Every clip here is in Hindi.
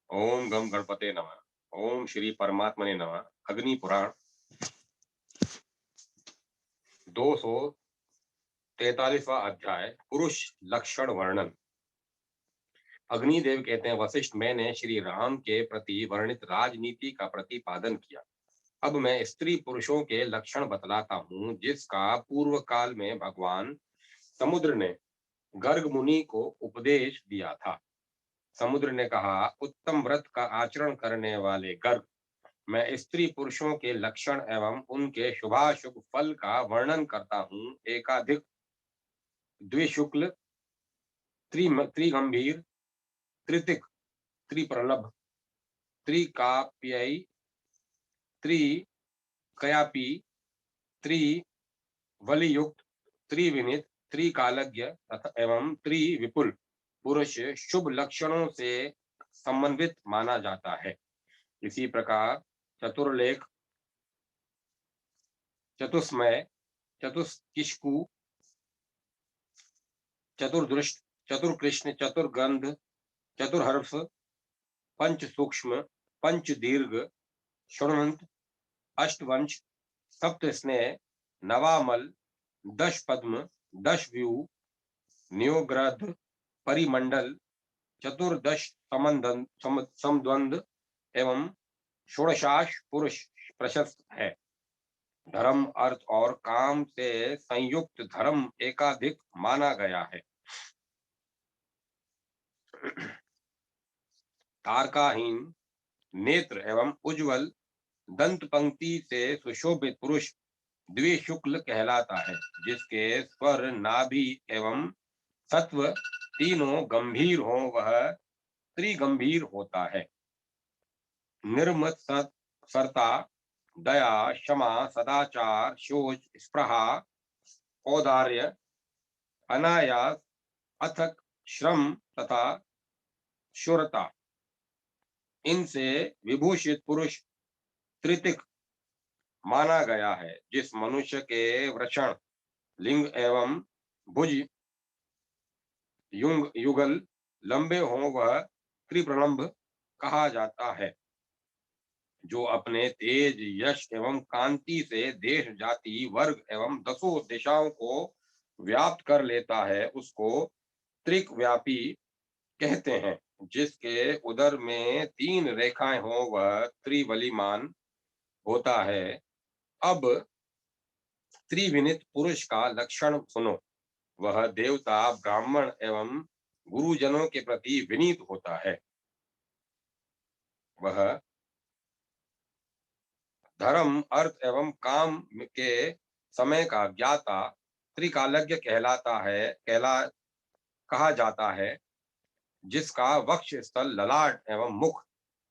ओम गम गणपते नमः। ओम श्री परमात्मने नमः। अग्नि पुराण 243वां अध्याय पुरुष लक्षण वर्णन। अग्निदेव कहते हैं, वशिष्ठ, मैंने श्री राम के प्रति वर्णित राजनीति का प्रतिपादन किया। अब मैं स्त्री पुरुषों के लक्षण बतलाता हूँ, जिसका पूर्व काल में भगवान समुद्र ने गर्ग मुनि को उपदेश दिया था। समुद्र ने कहा, उत्तम व्रत का आचरण करने वाले गर्ग, मैं स्त्री पुरुषों के लक्षण एवं उनके शुभाशुभ फल का वर्णन करता हूँ। एकाधिक, द्विशुक्ल, त्रिगंभीर, त्रितिक, त्रिप्रलभ, त्रिकाप्ययी, त्रिकयापी, त्रिवलियुक्त, त्रिविनित, त्रिकालज्ञ तथा एवं त्रिविपुल पुरुष शुभ लक्षणों से संबंधित माना जाता है। इसी प्रकार चतुर्लेख, चतुष्मय, चतुष्किष्कु, चतुर्दृष्ट, चतुर्कृष्ण, चतुर्गंध, चतुर्हर्ष, पंच सूक्ष्म, पंच दीर्घ, षण्वंत, अष्टवंश, सप्त स्नेह, नवामल, दश पद्म, दश व्यू, न्योग्रध, परिमंडल, चतुर्दश समद्वंद एवं षोडशाश पुरुष प्रशस्त है। धर्म, अर्थ और काम से संयुक्त धर्म एकाधिक माना गया है। तारकाहीन नेत्र एवं उज्जवल दंत पंक्ति से सुशोभित पुरुष द्विशुक्ल कहलाता है, जिसके स्वर, नाभि एवं सत्व तीनों गंभीर हो, वह त्रिगंभीर होता है। निर्मत सरता, दया, क्षमा, सदाचार, शोच, स्पृहा, औदार्य, अनायास, अथक श्रम तथा शूरता, इनसे विभूषित पुरुष त्रितिक माना गया है। जिस मनुष्य के वृषण, लिंग एवं भुज युगल लंबे हों, वह त्रिप्रलंब कहा जाता है। जो अपने तेज, यश एवं कांति से देश, जाति, वर्ग एवं दसों दिशाओं को व्याप्त कर लेता है, उसको त्रिक व्यापी कहते हैं। जिसके उदर में 3 रेखाएं हों, वह त्रिवलिमान होता है। अब त्रिविनित पुरुष का लक्षण सुनो। वह देवता, ब्राह्मण एवं गुरुजनों के प्रति विनीत होता है। वह धर्म, अर्थ एवं काम के समय का ज्ञाता, त्रिकालज्ञ कहा जाता है। जिसका वक्ष स्थल, ललाट एवं मुख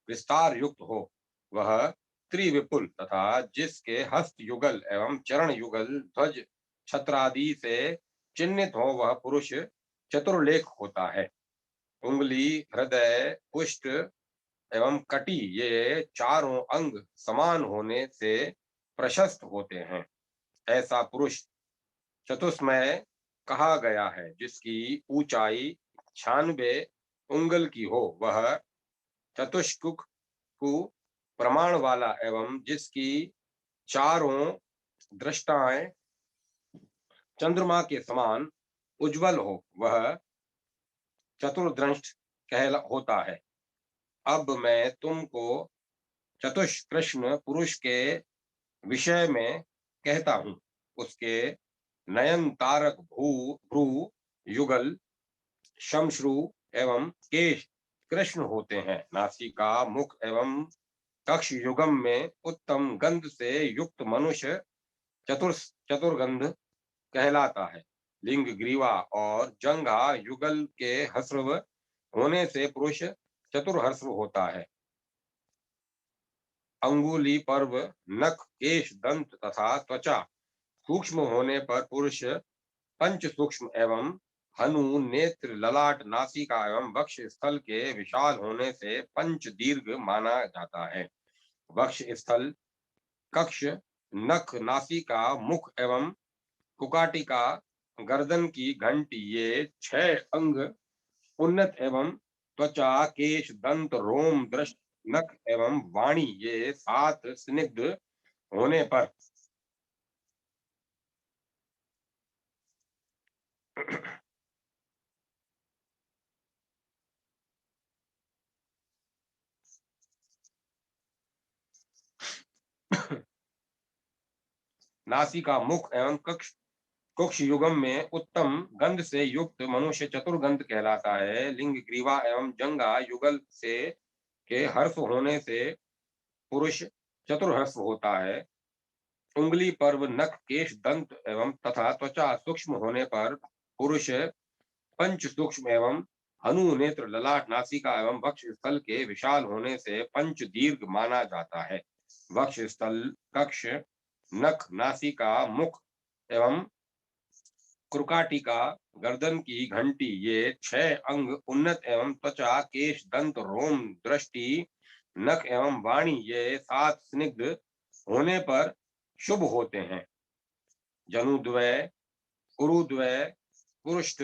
विस्तार युक्त हो, वह त्रिविपुल तथा जिसके हस्त युगल एवं चरण युगल, ध्वज, छत्रादि से चिन्हित हो, वह पुरुष चतुर्लेख होता है। उंगली, हृदय, पुष्ट एवं कटी, ये चारों अंग समान होने से प्रशस्त होते हैं। ऐसा पुरुष चतुष्मय कहा गया है। जिसकी ऊंचाई 96 उंगल की हो, वह चतुष्कुक को प्रमाण वाला एवं जिसकी चारों दृष्टाएं चंद्रमा के समान उज्जवल हो, वह चतुर्दृष्ट होता है। अब मैं तुमको चतुष्कृष्ण पुरुष के विषय में कहता हूँ। उसके नयन, तारक, भ्रू युगल, शमश्रु एवं केश कृष्ण होते हैं। नासिका, मुख एवं कक्ष युगम में उत्तम गंध से युक्त मनुष्य चतुर्गंध कहलाता है। लिंग, ग्रीवा और जंघा युगल के हस्रव होने से पुरुष चतुर्हस्र होता है। अंगुली, पर्व, नख, केश, दंत तथा त्वचा सूक्ष्म होने पर पुरुष पंच सूक्ष्म एवं हनु, नेत्र, ललाट, नासिका एवं वक्ष स्थल के विशाल होने से पंच दीर्घ माना जाता है। वक्ष स्थल, कक्ष, नख, नासिका, मुख एवं कुकाटिका, गर्दन की घंटी, ये 6 अंग उन्नत एवं त्वचा, केश, दंत, रोम, दृष्ट, नख एवं वाणी ये 7 स्निग्ध होने पर नासिका, मुख एवं कक्ष कुक्ष युगम में उत्तम गंध से युक्त मनुष्य चतुर्गंध कहलाता है। लिंग, ग्रीवा एवं जंगा युगल से के हर्ष होने से पुरुष चतुर्हर्ष होता है। उंगली, पर्व, नख, केश, दंत एवं तथा त्वचा सूक्ष्म होने पर पुरुष पंच सूक्ष्म एवं हनु, नेत्र, ललाट, नासिका एवं वक्ष स्थल के विशाल होने से पंच दीर्घ माना जाता है। वक्ष स्थल, कक्ष, नख, नासिका, मुख एवं क्रुकाटिका, गर्दन की घंटी ये 6 अंग उन्नत एवं त्वचा, केश, दंत, रोम, दृष्टि, नख एवं वाणी ये 7 स्निग्ध होने पर शुभ होते हैं। जनुद्वय, उरुद्वय, पुरुष्ट,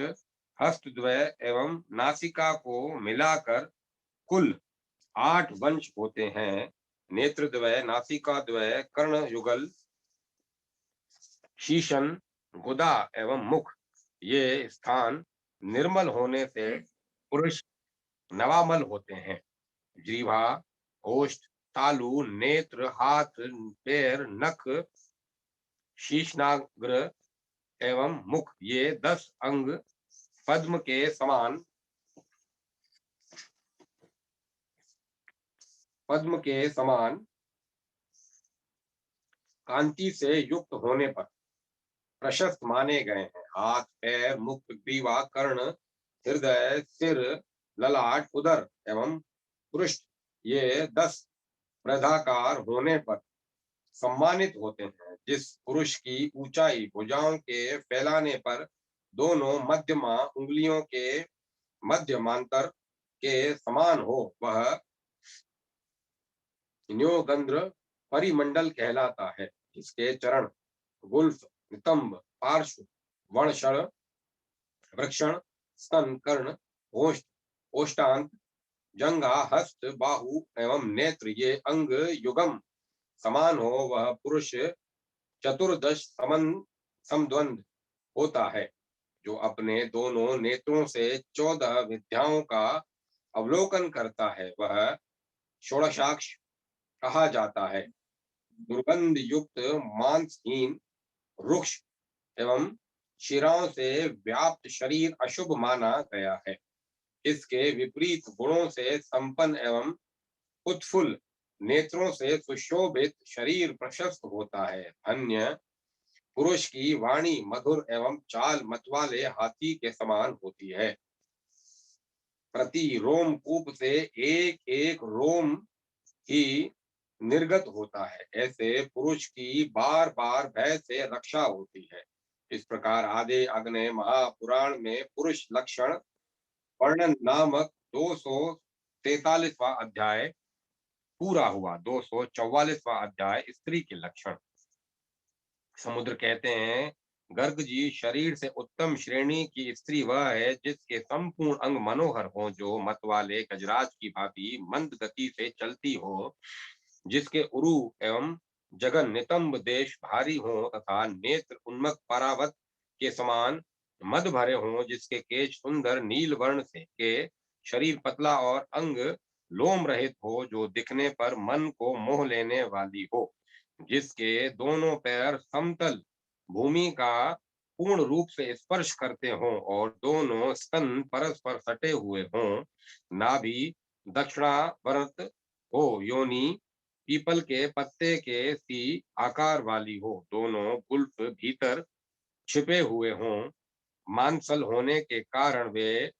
हस्तद्वय एवं नासिका को मिलाकर कुल 8 वंश होते हैं। नेत्रद्वय, नासिकाद्वय, कर्ण युगल, शीशन, गुदा एवं मुख ये स्थान निर्मल होने से पुरुष नवामल होते हैं। जीवा, ओष्ठ, तालु, नेत्र, हाथ, पैर, नख, शीशनाग्र एवं मुख ये 10 अंग पद्म के समान कांति से युक्त होने पर प्रशस्त माने गए हैं। हाथ, पैर, मुख, ग्रीवा, कर्ण, हृदय, सिर, ललाट, उदर एवं पृष्ठ ये 10 वृद्धाकार होने पर सम्मानित होते हैं। जिस पुरुष की ऊंचाई भुजाओं के फैलाने पर दोनों मध्यमा उंगलियों के मध्यमांतर के समान हो वह न्योगंध्र परिमंडल कहलाता है। जिसके चरण गुल्फ, नितंब, पार्श्व, वणशण, वृक्षण, स्तन, कर्ण, ओष्ठ, ओष्टांत, जंगा, हस्त, बाहु एवं नेत्र ये अंग युगम समान हो वह पुरुष चतुर्दश समद्वंद होता है। जो अपने दोनों नेत्रों से 14 विद्याओं का अवलोकन करता है वह षोडशाक्ष कहा जाता है। दुर्गंध युक्त, मांसहीन, रुक्ष एवं शिराओं से व्याप्त शरीर अशुभ माना गया है। इसके विपरीत गुणों से संपन्न एवं उत्फुल्ल नेत्रों से सुशोभित शरीर प्रशस्त होता है। अन्य पुरुष की वाणी मधुर एवं चाल मतवाले हाथी के समान होती है। प्रति रोम कूप से एक एक रोम ही निर्गत होता है। ऐसे पुरुष की बार बार भय से रक्षा होती है। इस प्रकार आदि अग्नि महापुराण में पुरुष लक्षण वर्णन नामक 243वां अध्याय पूरा हुआ। 244वां अध्याय स्त्री के लक्षण। समुद्र कहते हैं, गर्ग जी, शरीर से उत्तम श्रेणी की स्त्री वह है जिसके संपूर्ण अंग मनोहर हो, जो मत वाले गजराज की भांति मंद गति से चलती हो, जिसके उरु एवं जगन नितंब देश भारी हो तथा नेत्र उन्मक परावत के समान मद भरे हों, जिसके केश सुंदर नील वर्ण से के शरीर पतला और अंग लोम रहित हो, जो दिखने पर मन को मोह लेने वाली हो, जिसके दोनों पैर समतल भूमि का पूर्ण रूप से स्पर्श करते हों और दोनों स्तन परस्पर सटे हुए हों, नाभि दक्षिणावर्त हो, योनि पीपल के पत्ते के सी आकार वाली हो, दोनों गुल्फ भीतर छिपे हुए हों, मांसल होने के कारण वे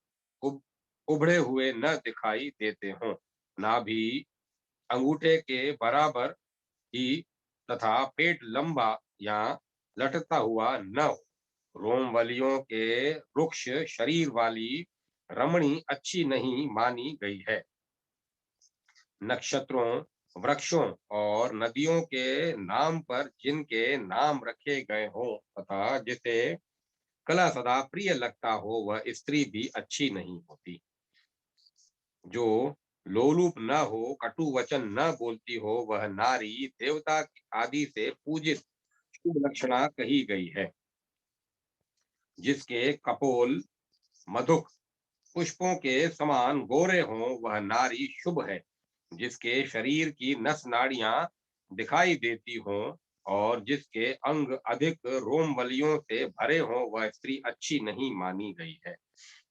उभड़े हुए न दिखाई देते हों, नाभि अंगूठे के बराबर ही तथा पेट लंबा या लटकता हुआ न हो। रोमवलियों के रुक्ष शरीर वाली रमणी अच्छी नहीं मानी गई है। नक्षत्रों, वृक्षों और नदियों के नाम पर जिनके नाम रखे गए हों तथा जिसे कला सदा प्रिय लगता हो वह स्त्री भी अच्छी नहीं होती। जो लोलुप न हो, कटु वचन न बोलती हो, वह नारी देवता आदि से पूजित शुभ लक्षणा कही गई है। जिसके कपोल मधुक पुष्पों के समान गोरे हों, वह नारी शुभ है। जिसके शरीर की नस नाड़ियां दिखाई देती हों और जिसके अंग अधिक रोमवलियों से भरे हों, वह स्त्री अच्छी नहीं मानी गई है।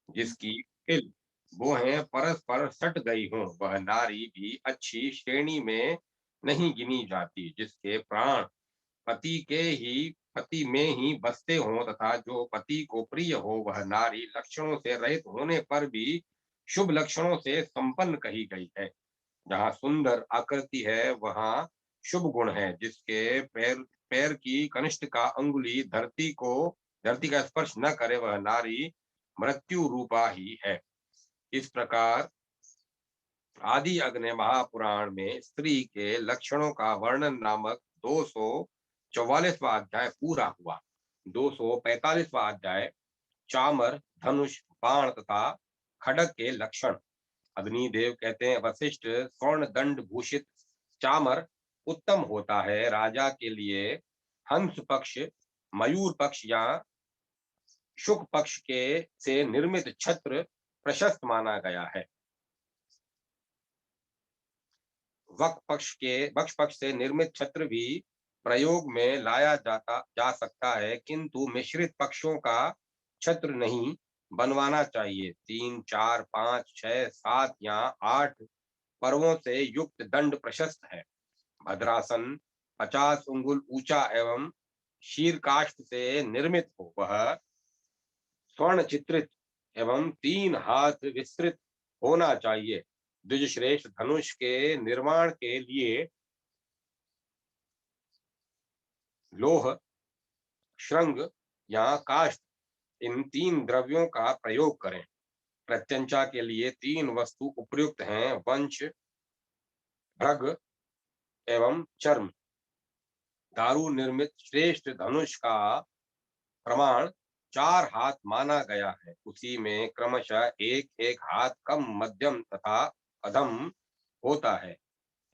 जिसकी तिल बोहें परस्पर सट गई हों, वह नारी भी अच्छी श्रेणी में नहीं गिनी जाती। जिसके प्राण पति में ही बसते हों तथा जो पति को प्रिय हो, वह नारी लक्षणों से रहित होने पर भी शुभ लक्षणों से संपन्न कही गई है। जहाँ सुंदर आकृति है, वहाँ शुभ गुण है। जिसके पैर पैर की कनिष्ठ का अंगुली धरती का स्पर्श न करे, वह नारी मृत्यु रूपा ही है। इस प्रकार आदि अग्नि महापुराण में स्त्री के लक्षणों का वर्णन नामक 244वां अध्याय पूरा हुआ। 245वां अध्याय चामर, धनुष, बाण तथा खड्ग के लक्षण। अग्निदेव कहते हैं, वशिष्ठ स्वर्ण दंड भूषित चामर उत्तम होता है। राजा के लिए हंस पक्ष, मयूर पक्ष या शुक पक्ष के से निर्मित छत्र प्रशस्त माना गया है। वक्ष पक्ष से निर्मित छत्र भी प्रयोग में लाया जा सकता है, किंतु मिश्रित पक्षों का छत्र नहीं बनवाना चाहिए। 3, 4, 5, 6, 7 या 8 पर्वों से युक्त दंड प्रशस्त है। भद्रासन 50 अंगुल ऊंचा एवं शीर्काष्ठ से निर्मित हो। वह स्वर्ण चित्रित एवं 3 हाथ विस्तृत होना चाहिए। द्विजश्रेष्ठ धनुष के निर्माण के लिए लोह, श्रृंग या काष्ठ इन 3 द्रव्यों का प्रयोग करें। प्रत्यंचा के लिए 3 वस्तु उपयुक्त हैं, वंश, भ्रग एवं चर्म। दारू निर्मित श्रेष्ठ धनुष का प्रमाण 4 हाथ माना गया है। उसी में क्रमशः एक एक हाथ कम, मध्यम तथा अधम होता है।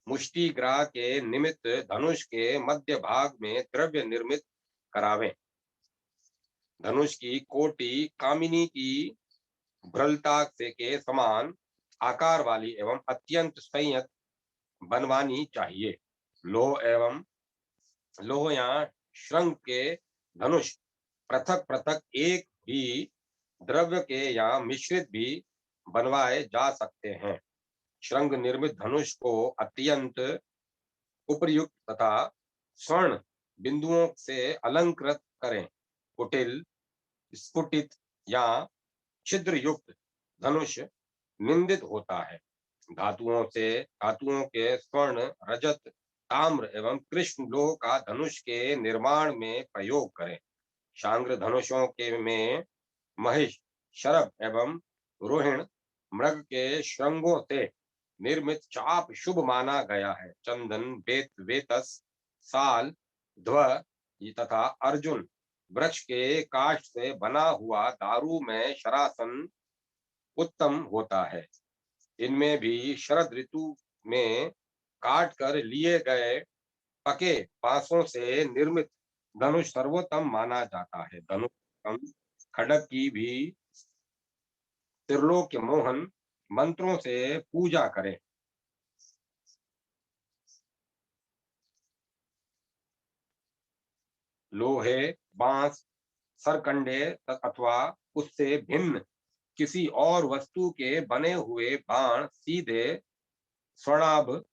मुष्टिग्राह के निमित्त धनुष के मध्य भाग में द्रव्य निर्मित करावें। धनुष की कोटि कामिनी की भ्रलता से के समान आकार वाली एवं अत्यंत संयत बनवानी चाहिए। लोह या श्रृंग के धनुष पृथक पृथक एक भी द्रव्य के या मिश्रित भी बनवाए जा सकते हैं। श्रृंग निर्मित धनुष को अत्यंत उपयुक्त तथा स्वर्ण बिंदुओं से अलंकृत करें। कुटिल, स्फुटित या छिद्र युक्त धनुष निंदित होता है। धातुओं के स्वर्ण, रजत, ताम्र एवं कृष्ण लोह का धनुष के निर्माण में प्रयोग करें। शांग्र धनुषों के में महिष, शरभ एवं रोहिण मृग के श्रृंगों से निर्मित चाप शुभ माना गया है। चंदन, वेतस, साल, ध्व तथा अर्जुन वृक्ष के काष्ठ से बना हुआ दारू में शरासन उत्तम होता है। इनमें भी शरद ऋतु में काट कर लिए गए पके बांसों से निर्मित धनुष सर्वोत्तम माना जाता है। धनुष खड्ग की भी त्रिलोक्य मोहन मंत्रों से पूजा करें। लोहे, बांस, सरकंडे अथवा उससे भिन्न किसी और वस्तु के बने हुए बाण सीधे स्वर्णाभ,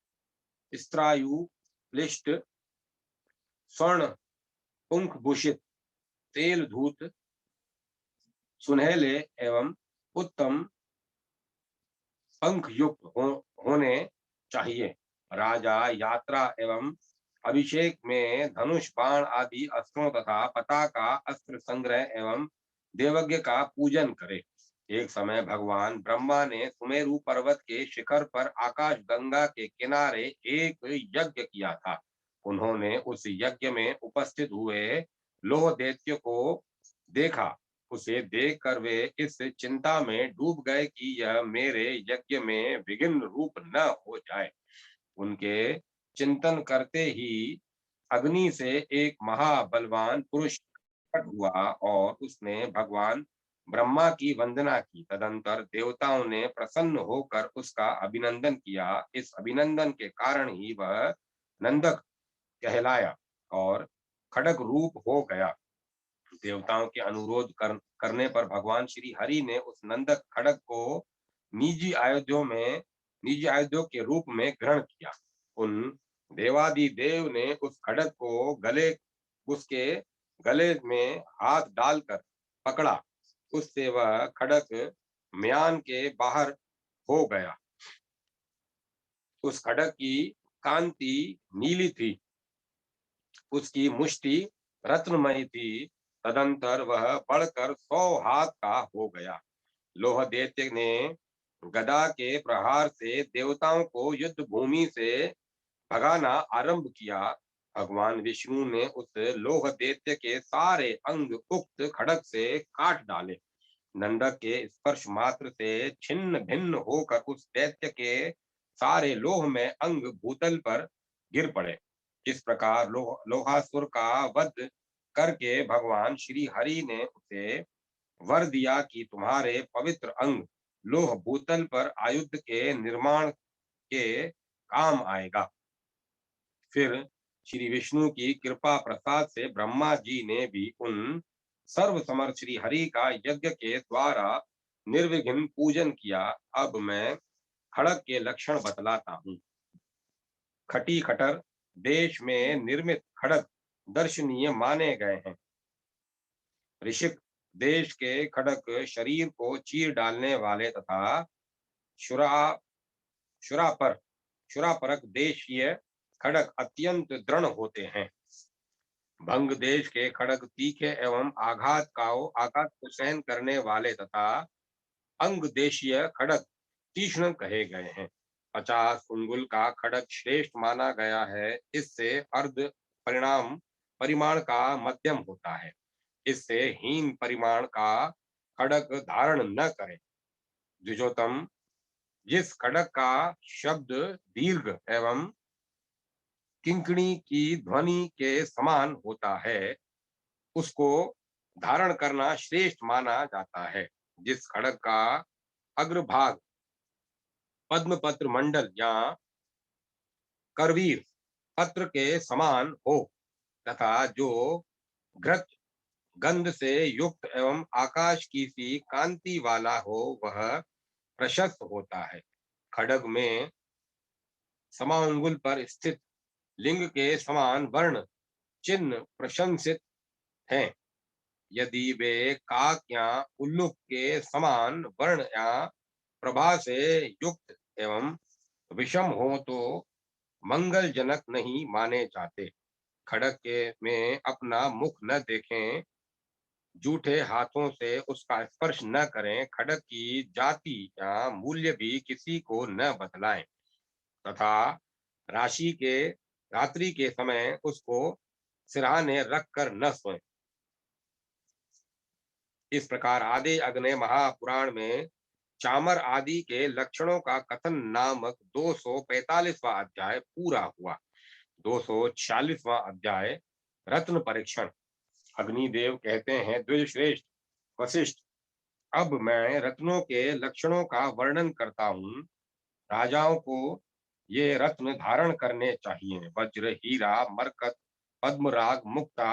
स्त्रायु, लिष्ट, स्वर्ण पुंख भूषित, तेल धूत, सुनहले एवं उत्तम पंख युक्त होने चाहिए। राजा यात्रा एवं अभिषेक में धनुष, बाण आदि अस्त्रों तथा पताका अस्त्र संग्रह एवं देवज्ञ का पूजन करे। एक समय भगवान ब्रह्मा ने सुमेरु पर्वत के शिखर पर आकाश गंगा के किनारे एक यज्ञ किया था। उन्होंने उस यज्ञ में उपस्थित हुए लोह दैत्य को देखा। उसे देखकर वे इस चिंता में डूब गए कि यह मेरे यज्ञ में विघ्न रूप न हो जाए। उनके चिंतन करते ही अग्नि से एक महाबलवान पुरुष प्रकट हुआ और उसने भगवान ब्रह्मा की वंदना की। तदंतर देवताओं ने प्रसन्न होकर उसका अभिनंदन किया। इस अभिनंदन के कारण ही वह नंदक कहलाया और खड़ग रूप हो गया। देवताओं के अनुरोध करने पर भगवान श्री हरि ने उस नंदक खड़ग को निजी आयुधों के रूप में ग्रहण किया। उन देवादिदेव ने उस खड़ग को उसके गले में हाथ डालकर पकड़ा। उससे वह खड़ग म्यान के बाहर हो गया। उस खड़ग की कांति नीली थी, उसकी मुष्टि रत्नमयी थी। तदंतर वह बढ़कर 100 हाथ का हो गया। लोह दैत्य ने गदा के प्रहार से देवताओं को युद्ध भूमि से भगाना आरंभ किया। भगवान विष्णु ने उस लोह दैत्य के सारे अंग उक्त खड़ग से काट डाले। नंदक के स्पर्श मात्र से छिन्न भिन्न होकर उस दैत्य के सारे लोहमय अंग भूतल पर गिर पड़े। इस प्रकार लोहासुर का वध करके भगवान श्री हरि ने उसे वर दिया कि तुम्हारे पवित्र अंग लोह भूतल पर आयुध के निर्माण के काम आएगा। फिर श्री विष्णु की कृपा प्रसाद से ब्रह्मा जी ने भी उन सर्व समर्थ श्री हरि का यज्ञ के द्वारा निर्विघ्न पूजन किया। अब मैं खड़ग के लक्षण बतलाता हूँ। खटी खटर देश में निर्मित खड़ग दर्शनीय माने गए हैं। ऋषिक देश के खड़ग शरीर को चीर डालने वाले तथा शुरा शुरापरक देशीय खड़ग अत्यंत दृढ़ होते हैं। भंग देश के खड़ग तीखे एवं आघात को सहन करने वाले तथा अंग देशीय खड़ग तीक्ष्ण कहे गए हैं। 50 अंगुल का खड़ग श्रेष्ठ माना गया है। इससे अर्ध परिमाण का मध्यम होता है। इससे हीन परिमाण का खड़ग धारण न करें। द्विजोतम, जिस खड़ग का शब्द दीर्घ एवं किंकणी की ध्वनि के समान होता है, उसको धारण करना श्रेष्ठ माना जाता है। जिस खड़ग का अग्रभाग पद्मपत्र मंडल या करवीर पत्र के समान हो तथा जो घृत गंध से युक्त एवं आकाश की सी कांति वाला हो, वह प्रशस्त होता है। खड़ग में समांगुल पर स्थित लिंग के समान वर्ण चिन्ह प्रशंसित हैं। यदि वे काक या उल्लूक के समान वर्ण या प्रभा से युक्त एवं विषम हो तो मंगलजनक नहीं माने जाते। खड़ग के में अपना मुख न देखें, जूठे हाथों से उसका स्पर्श न करें, खड़ग की जाति या मूल्य भी किसी को न बतलाएं तथा रात्रि के समय उसको सिरहाने रखकर न सोएं। इस प्रकार आदि अग्नि महापुराण में चामर आदि के लक्षणों का कथन नामक 245वां अध्याय पूरा हुआ। 246वां अध्याय रत्न परीक्षण। अग्निदेव कहते हैं, द्विज श्रेष्ठ वशिष्ठ, अब मैं रत्नों के लक्षणों का वर्णन करता हूँ। राजाओं को ये रत्न धारण करने चाहिए। वज्र, हीरा, मरकत, पद्मराग, मुक्ता,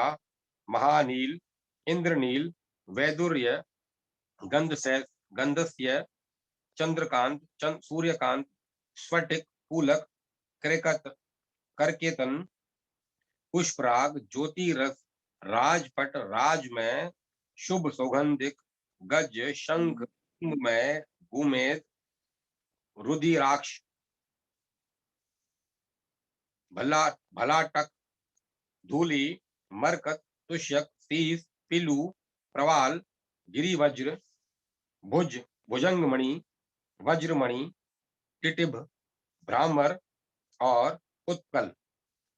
महानील, इंद्रनील, वैदुर्य, गंधस्य, चंद्रकांत, सूर्यकांत, स्फटिक, फूलक, करकेतन, पुष्पराग, ज्योतिरस, राजपट, राजमय, शुभ सौगंधिक, गज, शंख, में गुमेद, रुधिराक्ष, भलाटक, धूली, मरकत, तुष्यक, शीस, पिलू, प्रवाल, गिरिवज्र, भुजंगमणि, वज्रमणि, टिटिभ, भ्रामर और उत्कल।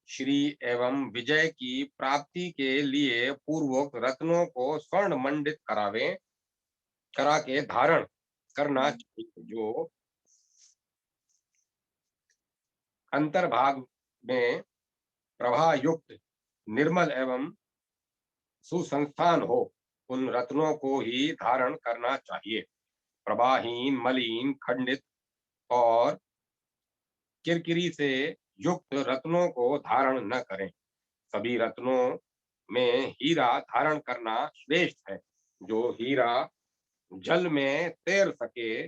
श्री एवं विजय की प्राप्ति के लिए पूर्वोक्त रत्नों को स्वर्ण मंडित करा के धारण करना चाहिए, जो अंतर्भाग में प्रभा युक्त निर्मल एवं सुसंस्थान हो, उन रत्नों को ही धारण करना चाहिए। प्रभाहीन, मलिन, खंडित और किरकिरी से युक्त रत्नों को धारण न करें। सभी रत्नों में हीरा धारण करना श्रेष्ठ है। जो हीरा जल में तैर सके,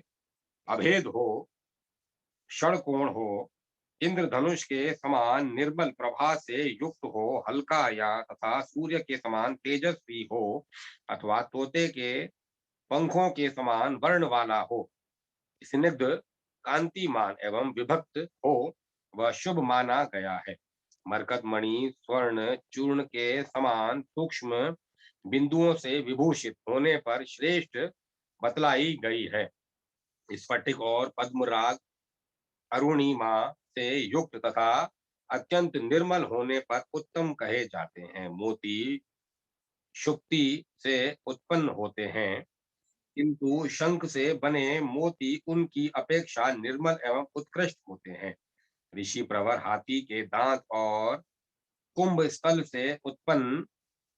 अभेद हो, षणकोण हो, इंद्रधनुष के समान निर्मल प्रभा से युक्त हो, हल्का या तथा सूर्य के समान तेजस्वी हो, अथवा तोते के पंखों के समान वर्ण वाला हो, स्निग्ध, कांतिमान एवं विभक्त हो, वह शुभ माना गया है। मरकत मणि स्वर्ण चूर्ण के समान सूक्ष्म बिंदुओं से विभूषित होने पर श्रेष्ठ बतलाई गई है। स्फटिक और पद्मराग अरुणिमा से युक्त तथा अत्यंत निर्मल होने पर उत्तम कहे जाते हैं। मोती शुक्ति से उत्पन्न होते हैं, किंतु शंख से बने मोती उनकी अपेक्षा निर्मल एवं उत्कृष्ट होते हैं। ऋषि प्रवर हाथी के दांत और कुंभ स्थल से उत्पन्न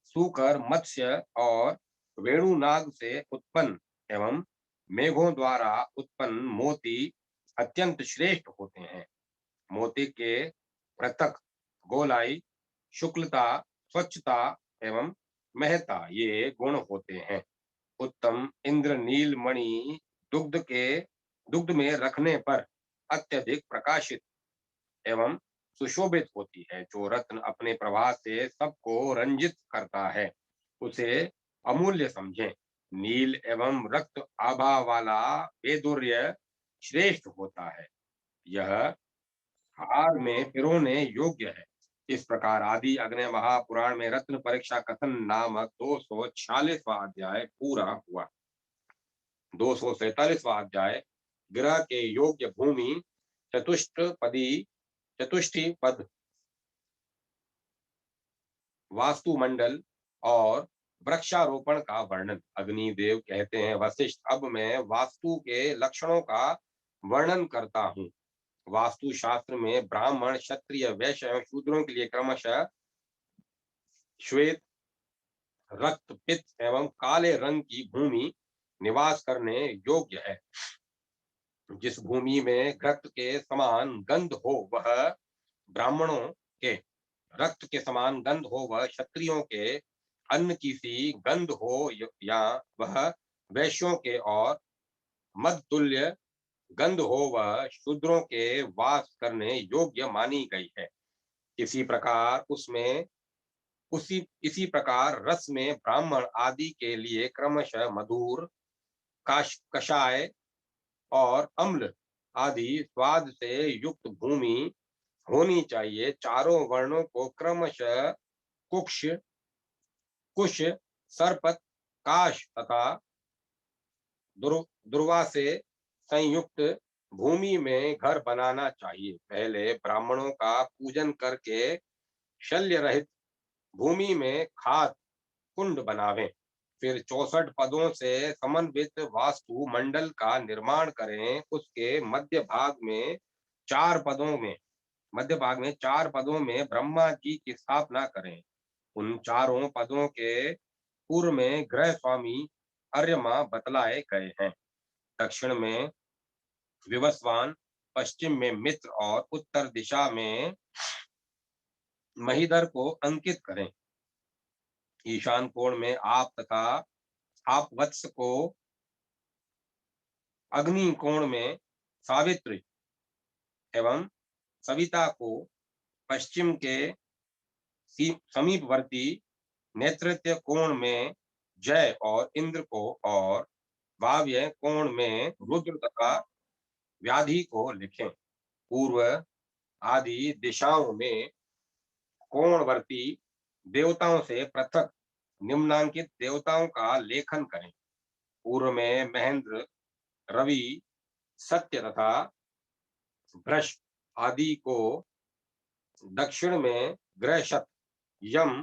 सूकर, मत्स्य और वेणुनाग से उत्पन्न एवं मेघों द्वारा उत्पन्न मोती अत्यंत श्रेष्ठ होते हैं। मोती के पृथक, गोलाई, शुक्लता, स्वच्छता एवं महता ये गुण होते हैं। उत्तम इंद्रनील मणि दुग्ध में रखने पर अत्यधिक प्रकाशित एवं सुशोभित होती है। जो रत्न अपने प्रभाव से सबको रंजित करता है, उसे अमूल्य समझें। नील एवं रक्त आभा वाला वैदुर्य श्रेष्ठ होता है। यह हार में पिरोने योग्य है। इस प्रकार आदि अग्नि महापुराण में रत्न परीक्षा कथन नामक 246वां अध्याय पूरा हुआ। 247वां अध्याय ग्रह के योग्य भूमि, चतुष्टि पद, वास्तुमंडल और वृक्षारोपण का वर्णन। अग्निदेव कहते हैं, वशिष्ठ, अब मैं वास्तु के लक्षणों का वर्णन करता हूँ। वास्तु शास्त्र में ब्राह्मण, क्षत्रिय, वैश्य एवं शूद्रों के लिए क्रमशः श्वेत, रक्त, पित्त एवं काले रंग की भूमि निवास करने योग्य है। जिस भूमि में रक्त के समान गंध हो वह ब्राह्मणों के, रक्त के समान गंध हो वह क्षत्रियों के, अन्न की सी गंध हो या वह वैश्यों के, और मधुतुल्य गंध हो वह शूद्रों के वास करने योग्य मानी गई है। इसी प्रकार रस में ब्राह्मण आदि के लिए क्रमशः मधुर, कषाय और अम्ल आदि स्वाद से युक्त भूमि होनी चाहिए। चारों वर्णों को क्रमशः कुक्ष, कुश, सर्पत, काश तथा दुर्वा से संयुक्त भूमि में घर बनाना चाहिए। पहले ब्राह्मणों का पूजन करके शल्य रहित भूमि में खाद कुंड बनावें। फिर 64 पदों से समन्वित वास्तु मंडल का निर्माण करें। उसके मध्य भाग में 4 पदों में ब्रह्मा जी की स्थापना करें। उन चारों पदों के पूर्व में गृह स्वामी अर्यमा बतलाए गए हैं। दक्षिण में विवस्वान, पश्चिम में मित्र और उत्तर दिशा में महीधर को अंकित करें। ईशान कोण में आप तथा आप वत्स को, अग्नि कोण में सावित्री एवं सविता को, पश्चिम के समीपवर्ती नेतृत्व कोण में जय और इंद्र को, और वाव्य कोण में रुद्र तथा व्याधि को लिखें। पूर्व आदि दिशाओं में कोणवर्ती देवताओं से पृथक निम्नांकित देवताओं का लेखन करें। पूर्व में महेंद्र, रवि, सत्य तथा भ्रष्ट आदि को, दक्षिण में ग्रहशत, यम,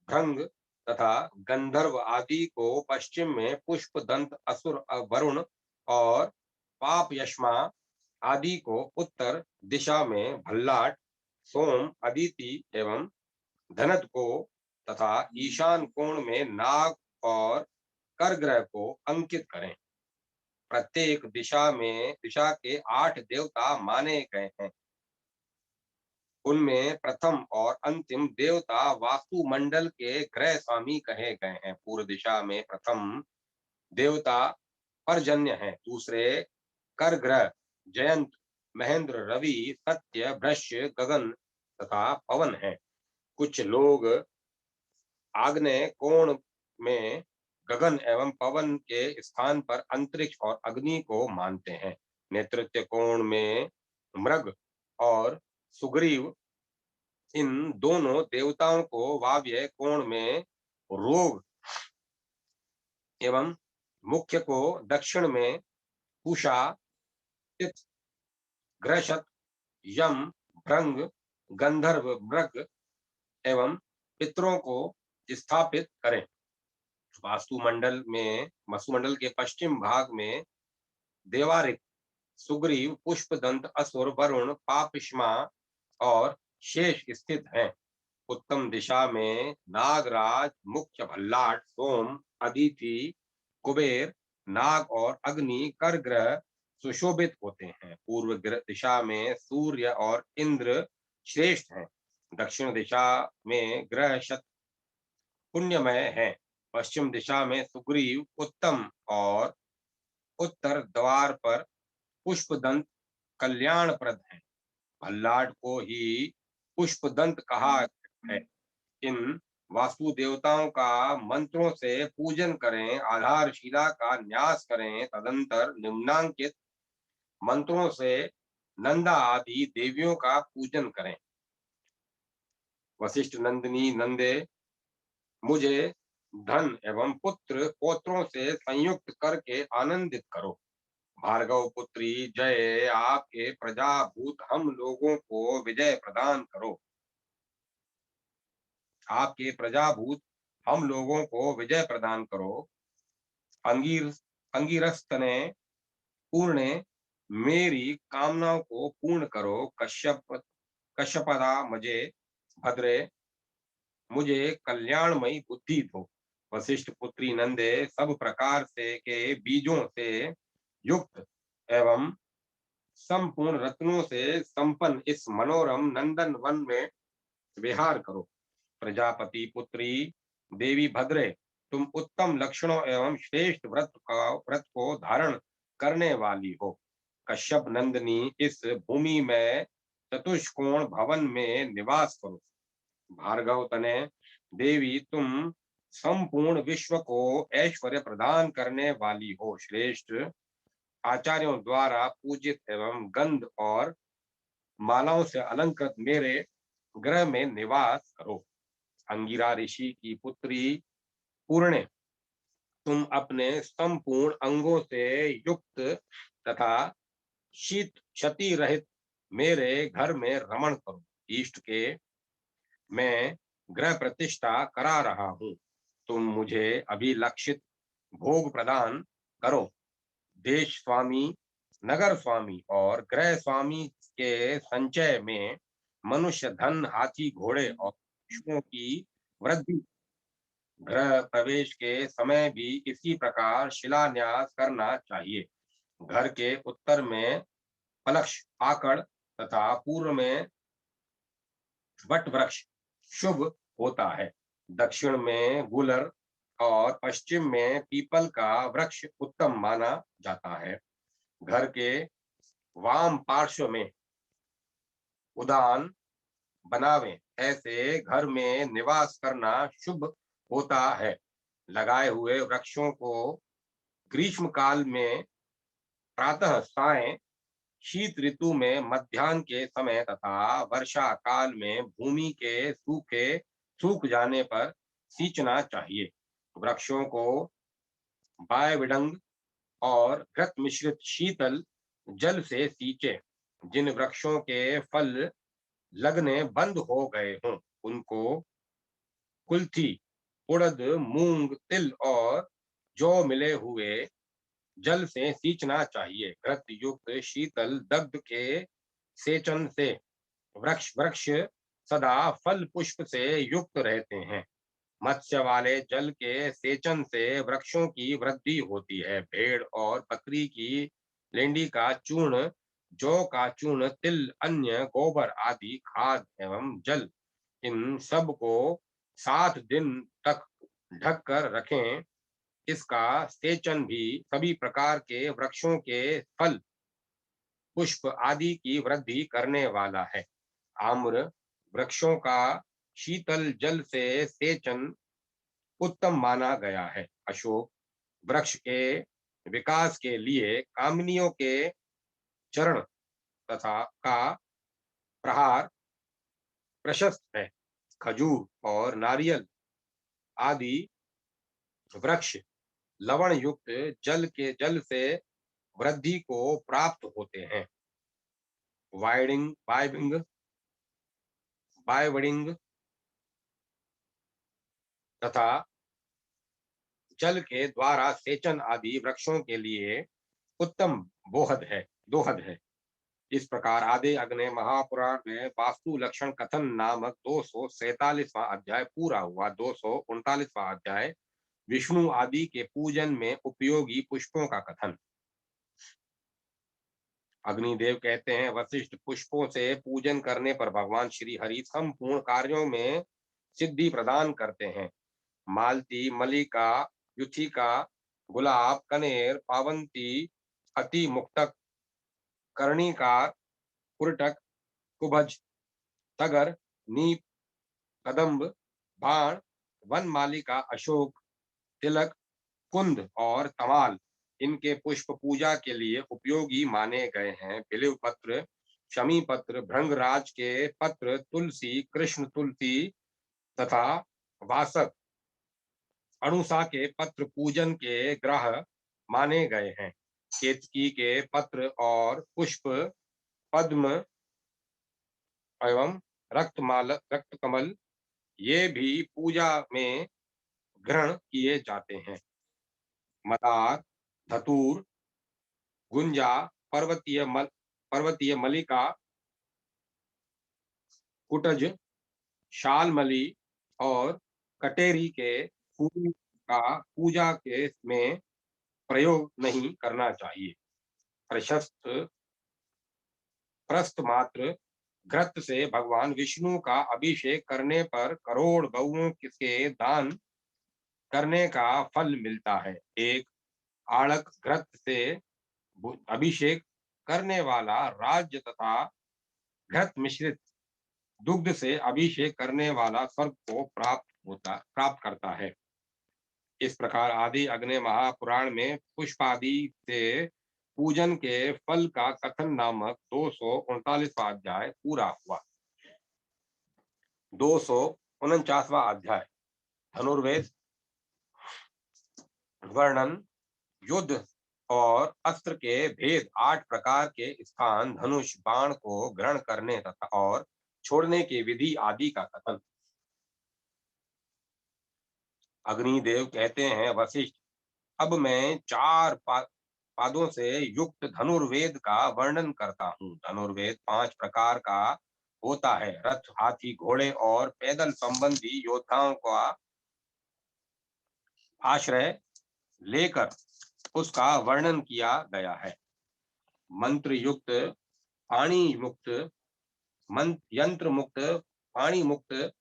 भृंग तथा गंधर्व आदि को, पश्चिम में पुष्प दंत, असुर, वरुण और पाप यश्मा आदि को, उत्तर दिशा में भल्लाट, सोम, अदिति एवं धनत को तथा ईशान कोण में नाग और करग्रह को अंकित करें। प्रत्येक दिशा के 8 देवता माने गए हैं। उनमें प्रथम और अंतिम देवता वास्तुमंडल के ग्रह स्वामी कहे गए हैं। पूर्व दिशा में प्रथम देवता पर्जन्य है, दूसरे कर ग्रह जयंत, महेंद्र, रवि, सत्य, भ्रश्य, गगन तथा पवन है। कुछ लोग आग्नेय कोण में गगन एवं पवन के स्थान पर अंतरिक्ष और अग्नि को मानते हैं। नेतृत्व कोण में मृग और सुग्रीव, इन दोनों देवताओं को वायव्य कोण में रोग एवं मुख्य को दक्षिण में पूषा, तिथ, ग्रहशत, यम, भृंग, गंधर्व, मृग एवं पितरों को स्थापित करें। वास्तुमंडल के पश्चिम भाग में देवारिक, सुग्रीव, पुष्पदंत, असुर, वरुण, पापिष्मा और शेष स्थित हैं। उत्तम दिशा में नागराज, मुख्य भल्लाट, सोम, अदिति, कुबेर, नाग और अग्नि, कर ग्रह सुशोभित होते हैं। पूर्व दिशा में सूर्य और इंद्र श्रेष्ठ हैं। दक्षिण दिशा में ग्रह शत पुण्यमय है। पश्चिम दिशा में सुग्रीव उत्तम और उत्तर द्वार पर पुष्पदंत कल्याणप्रद है। भल्लाट को ही पुष्पदंत कहा है। इन वास्तु देवताओं का मंत्रों से पूजन करें, आधारशिला का न्यास करें, तदंतर निम्नांकित मंत्रों से नंदा आदि देवियों का पूजन करें। वशिष्ठ नंदिनी नंदे, मुझे धन एवं पुत्र पौत्रों से संयुक्त करके आनंदित करो। भार्गव पुत्री जय, आपके प्रजाभूत हम लोगों को विजय प्रदान करो। आपके प्रजाभूत हम लोगों को विजय प्रदान करो। अंगिरस्तने पूर्णे, मेरी कामनाओं को पूर्ण करो। कश्यपदा मुझे भद्रे, मुझे कल्याणमयी बुद्धि दो। वशिष्ठ पुत्री नंदे, सब प्रकार से के बीजों से युक्त एवं संपूर्ण रत्नों से संपन्न इस मनोरम नंदन वन में विहार करो। प्रजापति पुत्री देवी भद्रे, तुम उत्तम लक्षणों एवं श्रेष्ठ व्रत को धारण करने वाली हो। कश्यप नंदिनी, इस भूमि में चतुष्कोण भवन में निवास करो। भार्गव तने देवी, तुम संपूर्ण विश्व को ऐश्वर्य प्रदान करने वाली हो। श्रेष्ठ आचार्यों द्वारा पूजित एवं गंध और मालाओं से अलंकृत मेरे ग्रह में निवास करो। अंगिरा ऋषि की पुत्री पूर्णे, तुम अपने संपूर्ण अंगों से युक्त तथा शीत क्षति रहित मेरे घर में रमण करो। इष्ट के मैं ग्रह प्रतिष्ठा करा रहा हूँ, तुम मुझे अभिलक्षित भोग प्रदान करो। देश स्वामी, नगर स्वामी और ग्रह स्वामी के संचय में मनुष्य धन, हाथी, घोड़े और पशुओं की वृद्धि। गृह प्रवेश के समय भी इसी प्रकार शिलान्यास करना चाहिए। घर के उत्तर में पलक्ष, आकड़ तथा पूर्व में वट वृक्ष शुभ होता है। दक्षिण में गुलर और पश्चिम में पीपल का वृक्ष उत्तम माना जाता है। घर के वाम पार्श्व में उद्यान बनावें, ऐसे घर में निवास करना शुभ होता है। लगाए हुए वृक्षों को ग्रीष्म काल में प्रातः सायं, शीत ऋतु में मध्याह्न के समय तथा वर्षा काल में भूमि के सूख जाने पर सींचना चाहिए। वृक्षों को बायविडंग और घृत मिश्रित शीतल जल से सींचे। जिन वृक्षों के फल लगने बंद हो गए हों, उनको कुल्थी, उड़द, मूंग, तिल और जौ मिले हुए जल से सींचना चाहिए। घृत युक्त शीतल दग्ध के सेचन से वृक्ष वृक्ष सदा फल पुष्प से युक्त रहते हैं। मत्स्य वाले जल के सेचन से वृक्षों की वृद्धि होती है। भेड़ और बकरी की लेंडी का चूर्ण, जौ का चूर्ण, तिल, अन्य गोबर आदि खाद एवं जल, इन सब को 7 दिन तक ढक कर रखें। इसका सेचन भी सभी प्रकार के वृक्षों के फल, पुष्प आदि की वृद्धि करने वाला है। आम्र वृक्षों का शीतल जल से सेचन उत्तम माना गया है। अशोक वृक्ष के विकास के लिए कामनियों के चरण तथा का प्रहार प्रशस्त है। खजूर और नारियल आदि वृक्ष लवण युक्त जल से वृद्धि को प्राप्त होते हैं। वाइडिंग वाइबिंग बायवडिंग तथा जल के द्वारा सेचन आदि वृक्षों के लिए उत्तम दोहद है। इस प्रकार आदि अग्नि महापुराण में वास्तु लक्षण कथन नामक 247वां अध्याय पूरा हुआ। 239वां अध्याय विष्णु आदि के पूजन में उपयोगी पुष्पों का कथन। अग्निदेव कहते हैं, वशिष्ठ पुष्पों से पूजन करने पर भगवान श्री हरि संपूर्ण कार्यों में सिद्धि प्रदान करते हैं। मालती, मलिका, युथिका, गुलाब, कनेर, पावंती, अति मुक्तक, कर्णिकार, कुरटक, कुभज, तगर, नीप, कदम्ब, बाण, वन मालिका, अशोक, तिलक, कुंद और तमाल, इनके पुष्प पूजा के लिए उपयोगी माने गए हैं। बिल्व पत्र, शमी पत्र, भृंगराज के पत्र, तुलसी, कृष्ण तुलसी तथा वासक, अणुसा के पत्र पूजन के ग्रह माने गए हैं। केतकी के पत्र और पुष्प, पद्म एवं रक्त कमल, ये भी पूजा में ग्रहण किए जाते हैं। मदार, धतूर, गुंजा, पर्वतीय मलिका, कुटज, शालमली और कटेरी के फूल का पूजा के में प्रयोग नहीं करना चाहिए। प्रशस्त प्रस्त मात्र घृत से भगवान विष्णु का अभिषेक करने पर करोड़ गौओं के दान करने का फल मिलता है। एक आड़क घृत से अभिषेक करने वाला राज्य तथा घृत मिश्रित दुग्ध से अभिषेक करने वाला स्वर्ग को प्राप्त करता है। इस प्रकार आदि अग्नि महापुराण में पुष्पादि से पूजन के फल का कथन नामक 239वां अध्याय पूरा हुआ। 249वां अध्याय धनुर्वेद वर्णन। युद्ध और अस्त्र के भेद, 8 प्रकार के स्थान, धनुष बाण को ग्रहण करने तथा और छोड़ने की विधि आदि का कथन। अग्निदेव कहते हैं, वशिष्ठ, अब मैं 4 पादों से युक्त धनुर्वेद का वर्णन करता हूँ। धनुर्वेद 5 प्रकार का होता है। रथ, हाथी, घोड़े और पैदल संबंधी योद्धाओं का आश्रय लेकर उसका वर्णन किया गया है। मंत्र युक्त, पाणी मुक्त, यंत्र मुक्त, पाणी मुक्त,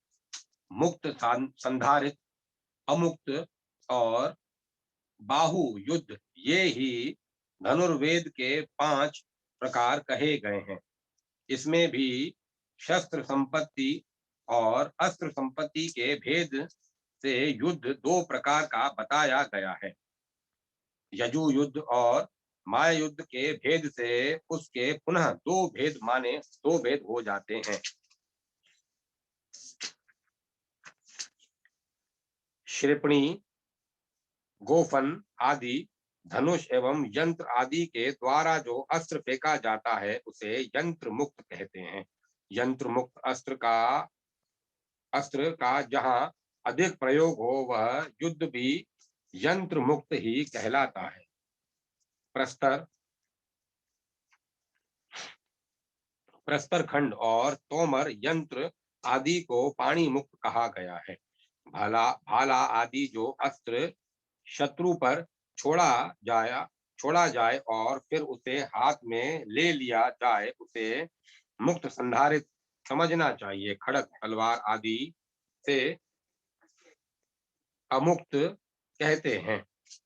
मुक्त संधारित, अमुक्त और बाहु युद्ध, ये ही धनुर्वेद के 5 प्रकार कहे गए हैं। इसमें भी शस्त्र संपत्ति और अस्त्र संपत्ति के भेद से युद्ध 2 प्रकार का बताया गया है। यजु युद्ध और माया युद्ध के भेद से उसके पुनः 2 भेद हो जाते हैं। श्रिपणी, गोफन आदि धनुष एवं यंत्र आदि के द्वारा जो अस्त्र फेंका जाता है उसे यंत्र मुक्त कहते हैं। यंत्र मुक्त अस्त्र का जहां अधिक प्रयोग हो वह युद्ध भी यंत्र मुक्त ही कहलाता है। प्रस्तर प्रस्तर खंड और तोमर यंत्र आदि को पाणी मुक्त कहा गया है। भाला आदि जो अस्त्र शत्रु पर छोड़ा जाया छोड़ा जाए और फिर उसे हाथ में ले लिया जाए उसे मुक्त संधारित समझना चाहिए। खड़ग तलवार आदि से अमुक्त कहते हैं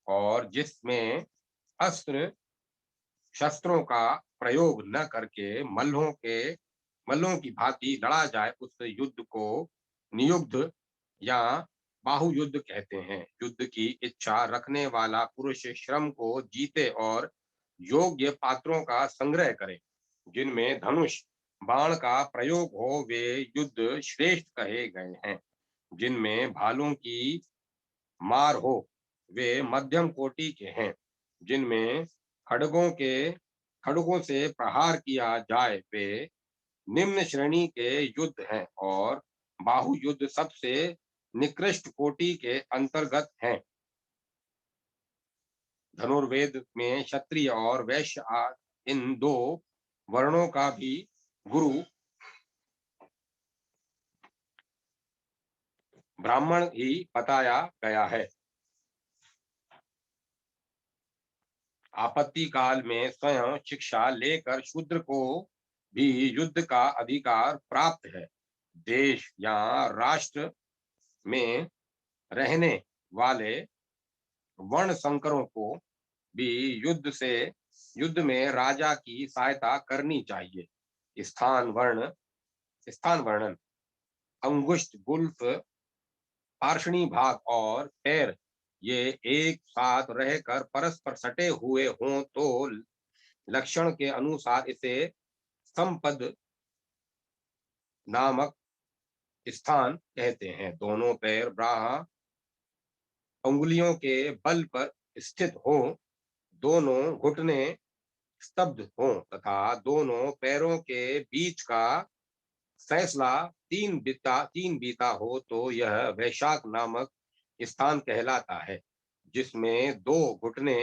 और जिसमें अस्त्र शस्त्रों का प्रयोग न करके मल्लों की भांति लड़ा जाए उस युद्ध को नियुद्ध या बाहु युद्ध कहते हैं। युद्ध की इच्छा रखने वाला पुरुष श्रम को जीते और योग्य पात्रों का संग्रह करे। जिनमें धनुष बाण का प्रयोग हो वे युद्ध श्रेष्ठ कहे गए हैं। जिनमें भालों की मार हो वे मध्यम कोटि के हैं। जिनमें खड़गों से प्रहार किया जाए वे निम्न श्रेणी के युद्ध हैं और बाहु युद्ध सबसे निकृष्ट कोटि के अंतर्गत हैं। धनुर्वेद में क्षत्रिय और वैश्य इन दो वर्णों का भी गुरु ब्राह्मण ही बताया गया है। आपत्ति काल में स्वयं शिक्षा लेकर शूद्र को भी युद्ध का अधिकार प्राप्त है। देश या राष्ट्र में रहने वाले वर्ण संकरों को भी युद्ध में राजा की सहायता करनी चाहिए। स्थान वर्णन अंगुष्ठ गुल्फ पार्षणी भाग और पैर ये एक साथ रहकर परस्पर सटे हुए हों तो लक्षण के अनुसार इसे संपद नामक स्थान कहते हैं। दोनों पैर बाह्य अंगुलियों के बल पर स्थित हो, दोनों घुटने स्तब्ध हो तथा दोनों पैरों के बीच का फैसला तीन बीता हो तो यह वैशाख नामक स्थान कहलाता है। जिसमें दो घुटने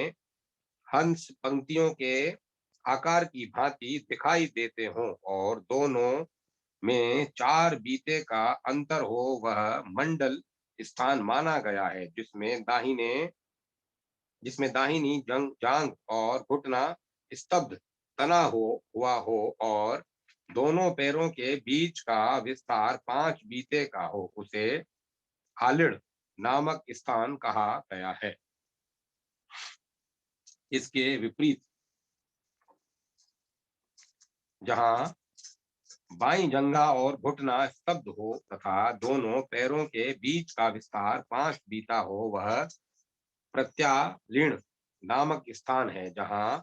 हंस पंक्तियों के आकार की भांति दिखाई देते हों और दोनों में चार बीते का अंतर हो वह मंडल स्थान माना गया है। जिसमें दाहिनी जांग और घुटना स्तब्ध तना हुआ हो और दोनों पैरों के बीच का विस्तार 5 बीते का हो उसे हालिड़ नामक स्थान कहा गया है। इसके विपरीत जहां बाईं जंघा और घुटना स्तब्ध हो तथा दोनों पैरों के बीच का विस्तार 5 बीता हो वह प्रत्यालीण नामक स्थान है। जहां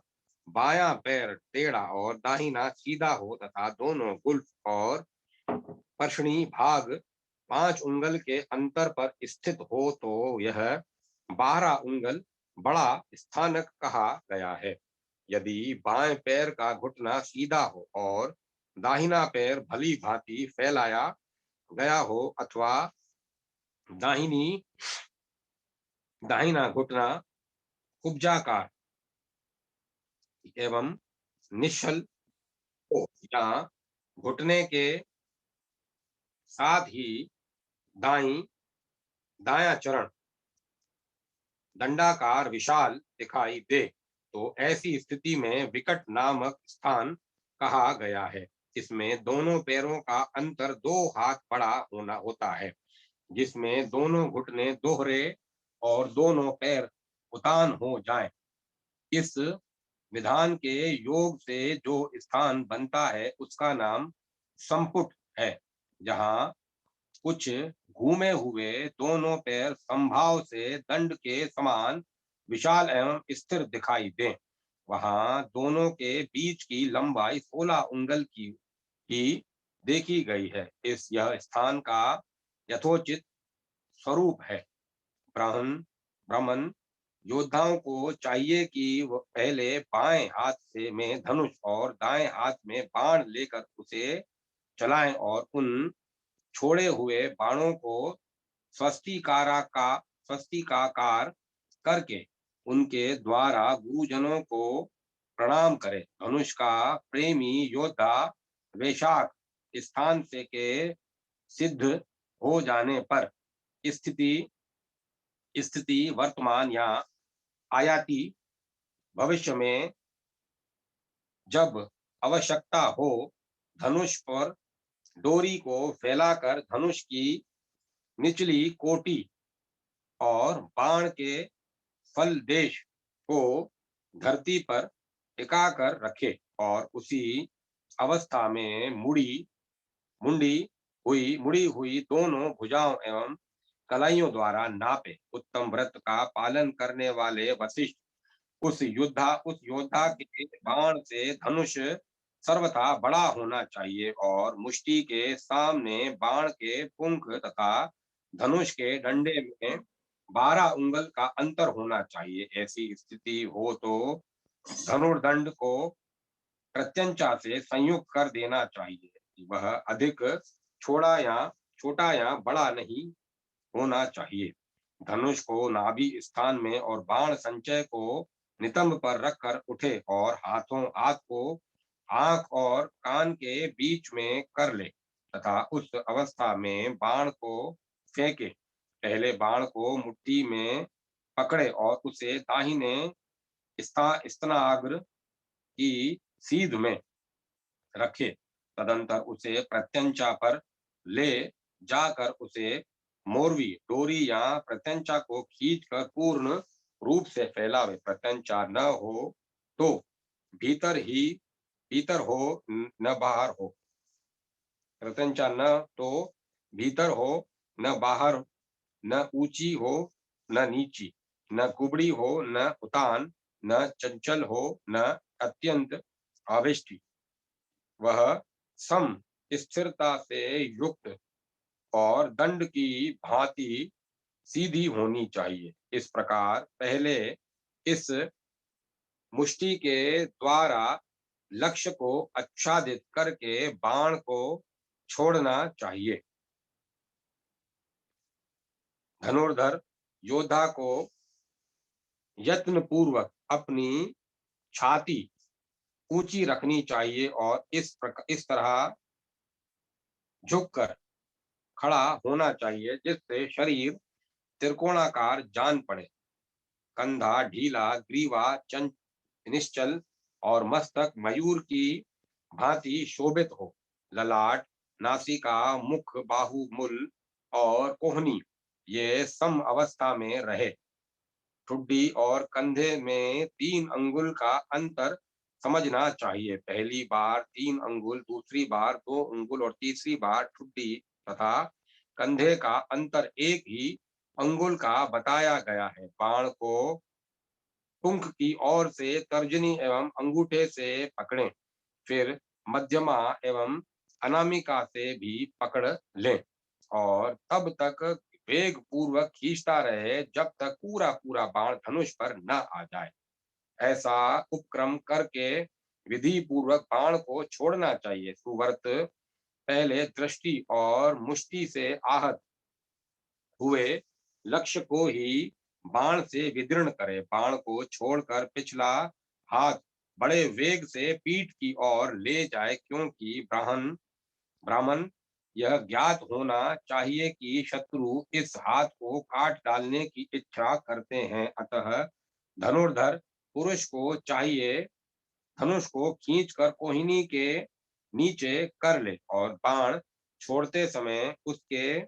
बायां पैर टेढ़ा और दाहिना सीधा हो तथा दोनों गुल्फ और पर्शनी भाग 5 उंगल के अंतर पर स्थित हो तो यह 12 उंगल बड़ा स्थानक कहा गया है। यदि बाएं पैर का घुटना सीधा हो और दाहिना पैर भली भांति फैलाया गया हो अथवा दाहिना घुटना कुब्जाकार एवं निश्चल हो या घुटने के साथ ही दायां चरण दंडाकार विशाल दिखाई दे तो ऐसी स्थिति में विकट नामक स्थान कहा गया है। इसमें दोनों पैरों का अंतर 2 हाथ बड़ा होता है। जिसमें दोनों घुटने दोहरे और दोनों पैर उतान हो जाएं। इस विधान के योग से जो स्थान बनता है उसका नाम संपुट है। जहां कुछ घूमे हुए दोनों पैर संभाव से दंड के समान विशाल एवं स्थिर दिखाई दें। वहां दोनों के बीच की लंबाई 16 उंगल की देखी गई है। यह स्थान का यथोचित स्वरूप है। ब्राह्मण योद्धाओं को चाहिए कि वह पहले बाएं हाथ से में धनुष और दाएं हाथ में बाण लेकर उसे चलाएं और उन छोड़े हुए बाणों को स्वस्तिकाकार करके उनके द्वारा गुरुजनों को प्रणाम करें। धनुष का प्रेमी योद्धा वैशाख स्थान से के सिद्ध हो जाने पर स्थिति स्थिति वर्तमान या आयाति भविष्य में जब आवश्यकता हो धनुष पर डोरी को फैलाकर धनुष की निचली कोटि और बाण के फल देश को धरती पर टिकाकर रखे और उसी अवस्था में मुड़ी हुई दोनों भुजाओं एवं कलाइयों द्वारा नापे। उत्तम व्रत का पालन करने वाले वशिष्ठ उस योद्धा के बाण से धनुष सर्वथा बड़ा होना चाहिए और मुष्टि के सामने बाण के पुंख तथा धनुष के डंडे में 12 उंगल का अंतर होना चाहिए। ऐसी स्थिति हो तो धनुर्दंड को प्रत्यंचा से संयुक्त कर देना चाहिए। वह अधिक छोटा या बड़ा नहीं होना चाहिए। धनुष को नाभि स्थान में और बाण संचय को नितंब पर रखकर उठे और हाथ को आंख और कान के बीच में कर ले तथा उस अवस्था में बाण को फेंके। पहले बाण को मुट्ठी में पकड़े और उसे दाहिने स्तनाग्र की सीध में रखे। तदंतर उसे प्रत्यंचा पर ले जाकर उसे मोरवी डोरी या प्रत्यंचा को खींचकर पूर्ण रूप से फैलावे। प्रत्यंचा न हो तो भीतर हो न बाहर हो। प्रत्यंचा न तो भीतर हो न बाहर, न ऊंची हो न नीची, न कुबड़ी हो न उतान, न चंचल हो न अत्यंत आविष्टि। वह सम स्थिरता से युक्त और दंड की भांति सीधी होनी चाहिए। इस प्रकार पहले इस मुष्टि के द्वारा लक्ष्य को आच्छादित करके बाण को छोड़ना चाहिए। धनुर्धर योद्धा को यत्न पूर्वक अपनी छाती ऊंची रखनी चाहिए और इस तरह झुककर खड़ा होना चाहिए जिससे शरीर त्रिकोणाकार जान पड़े। कंधा ढीला, ग्रीवा निश्चल और मस्तक मयूर की भांति शोभित हो। ललाट, नासिका, मुख, बाहु, मूल और कोहनी ये सम अवस्था में रहे। ठुड्डी और कंधे में 3 अंगुल का अंतर समझना चाहिए। पहली बार 3 अंगुल, दूसरी बार 2 अंगुल और तीसरी बार ठुड्डी तथा कंधे का अंतर 1 ही अंगुल का बताया गया है। बाण को पुंख की ओर से तर्जनी एवं अंगूठे से पकड़ें, फिर मध्यमा एवं अनामिका से भी पकड़ लें और तब तक वेग पूर्वक खींचता रहे जब तक पूरा बाण धनुष पर न आ जाए। ऐसा उपक्रम करके विधि पूर्वक बाण को छोड़ना चाहिए। सुव्रत पहले दृष्टि और मुष्टि से आहत हुए लक्ष्य को ही बाण से विदीर्ण करे। बाण को छोड़कर पिछला हाथ बड़े वेग से पीठ की ओर ले जाए, क्योंकि ब्राह्मण यह ज्ञात होना चाहिए कि शत्रु इस हाथ को काट डालने की इच्छा करते हैं। अतः धनुर्धर पुरुष को चाहिए धनुष को खींचकर कोहिनी के नीचे कर ले और बाण छोड़ते समय उसके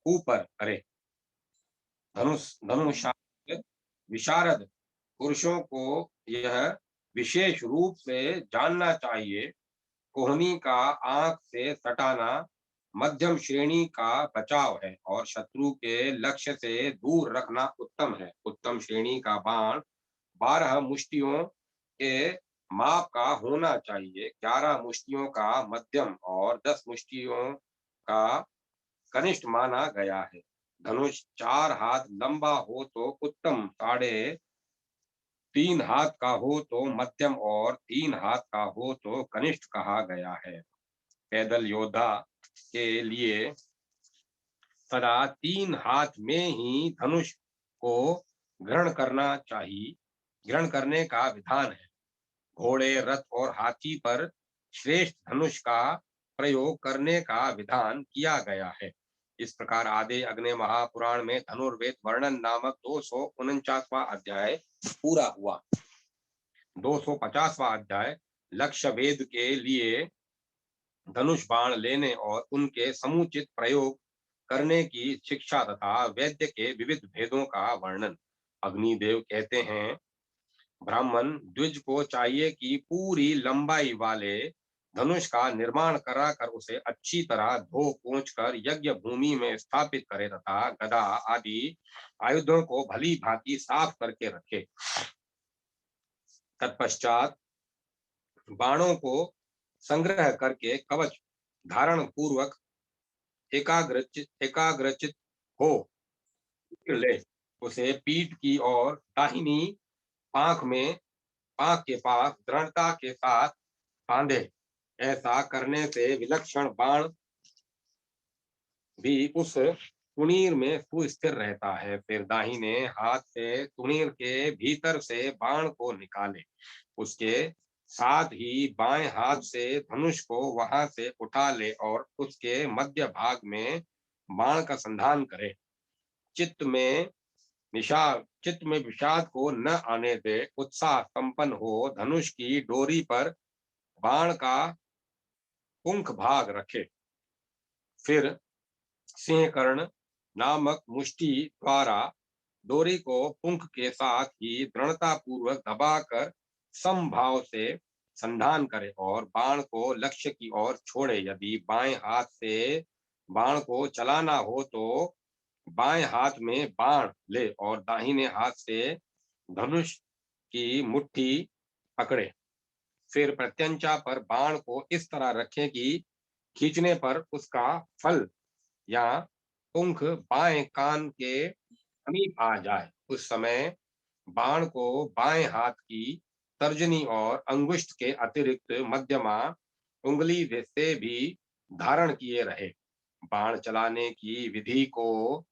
ऊपर करे। धनुषास्त्र विशारद पुरुषों को यह विशेष रूप से जानना चाहिए। कोहनी का आंख से सटाना मध्यम श्रेणी का बचाव है और शत्रु के लक्ष्य से दूर रखना उत्तम है। उत्तम श्रेणी का बाण 12 मुष्टियों के माप का होना चाहिए। 11 मुष्टियों का मध्यम और 10 मुष्टियों का कनिष्ठ माना गया है। धनुष 4 हाथ लंबा हो तो उत्तम, 3.5 हाथ का हो तो मध्यम और 3 हाथ का हो तो कनिष्ठ कहा गया है। पैदल योद्धा के लिए सदा 3 हाथ में ही धनुष को ग्रहण करना चाहिए, ग्रहण करने का विधान है। घोड़े, रथ और हाथी पर श्रेष्ठ धनुष का प्रयोग करने का विधान किया गया है। इस प्रकार आदि अग्नि महापुराण में धनुर्वेद वर्णन नामक 249वां अध्याय पूरा हुआ। 250वां अध्याय लक्ष्य वेद के लिए धनुष बाण लेने और उनके समुचित प्रयोग करने की शिक्षा तथा वैद्य के विविध भेदों का वर्णन। अग्निदेव कहते हैं, ब्राह्मण द्विज को चाहिए कि पूरी लंबाई वाले धनुष का निर्माण कराकर उसे अच्छी तरह धो पोंछ कर यज्ञ भूमि में स्थापित करे तथा गदा आदि आयुधों को भली भांति साफ करके रखे। तत्पश्चात बाणों को संग्रह करके कवच धारण पूर्वक एकाग्रचित हो ले उसे पीठ की और दाहिनी पांख के पास दृढ़ता के साथ बांधे। ऐसा करने से विलक्षण बाण भी उस तुणीर में सुस्थिर रहता है। फिर दाहिने हाथ से तुणीर के भीतर से बाण को निकाले। उसके साथ ही बाएं हाथ से धनुष को वहां से उठा ले और उसके मध्य भाग में बाण का संधान करे। चित्त में विषाद को न आने दे, उत्साह संपन्न हो धनुष की डोरी पर बाण का पुंख भाग रखे। फिर सिंहकर्ण नामक मुष्टि द्वारा डोरी को पुंख के साथ ही दृढ़ता पूर्वक दबाकर समभाव से संधान करे और बाण को लक्ष्य की ओर छोड़े। यदि बाएं हाथ से बाण को चलाना हो तो बाएं हाथ में बाण ले और दाहिने हाथ से धनुष की मुट्ठी पकड़े। फिर प्रत्यंचा पर बाण को इस तरह रखें कि खींचने पर उसका फल या पुंख बाएं कान के समीप आ जाए। उस समय बाण को बाएं हाथ की तर्जनी और अंगुष्ठ के अतिरिक्त मध्यमा उंगली से भी धारण किए रहे। बाण चलाने की विधि को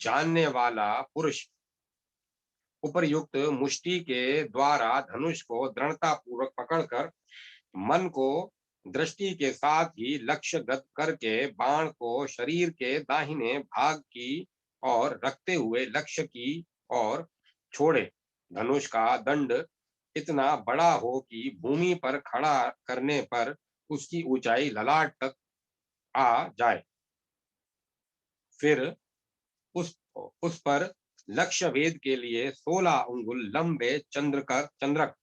जानने वाला पुरुष उपर्युक्त मुष्टि के द्वारा धनुष को दृढ़ता पूर्वक पकड़कर मन को दृष्टि के साथ ही लक्ष्यगत करके बाण को शरीर के दाहिने भाग की ओर रखते हुए लक्ष्य की ओर छोड़े। धनुष का दंड इतना बड़ा हो कि भूमि पर खड़ा करने पर उसकी ऊंचाई ललाट तक आ जाए। फिर उस पर लक्ष्य वेद के लिए 16 अंगुल लंबे चंद्रक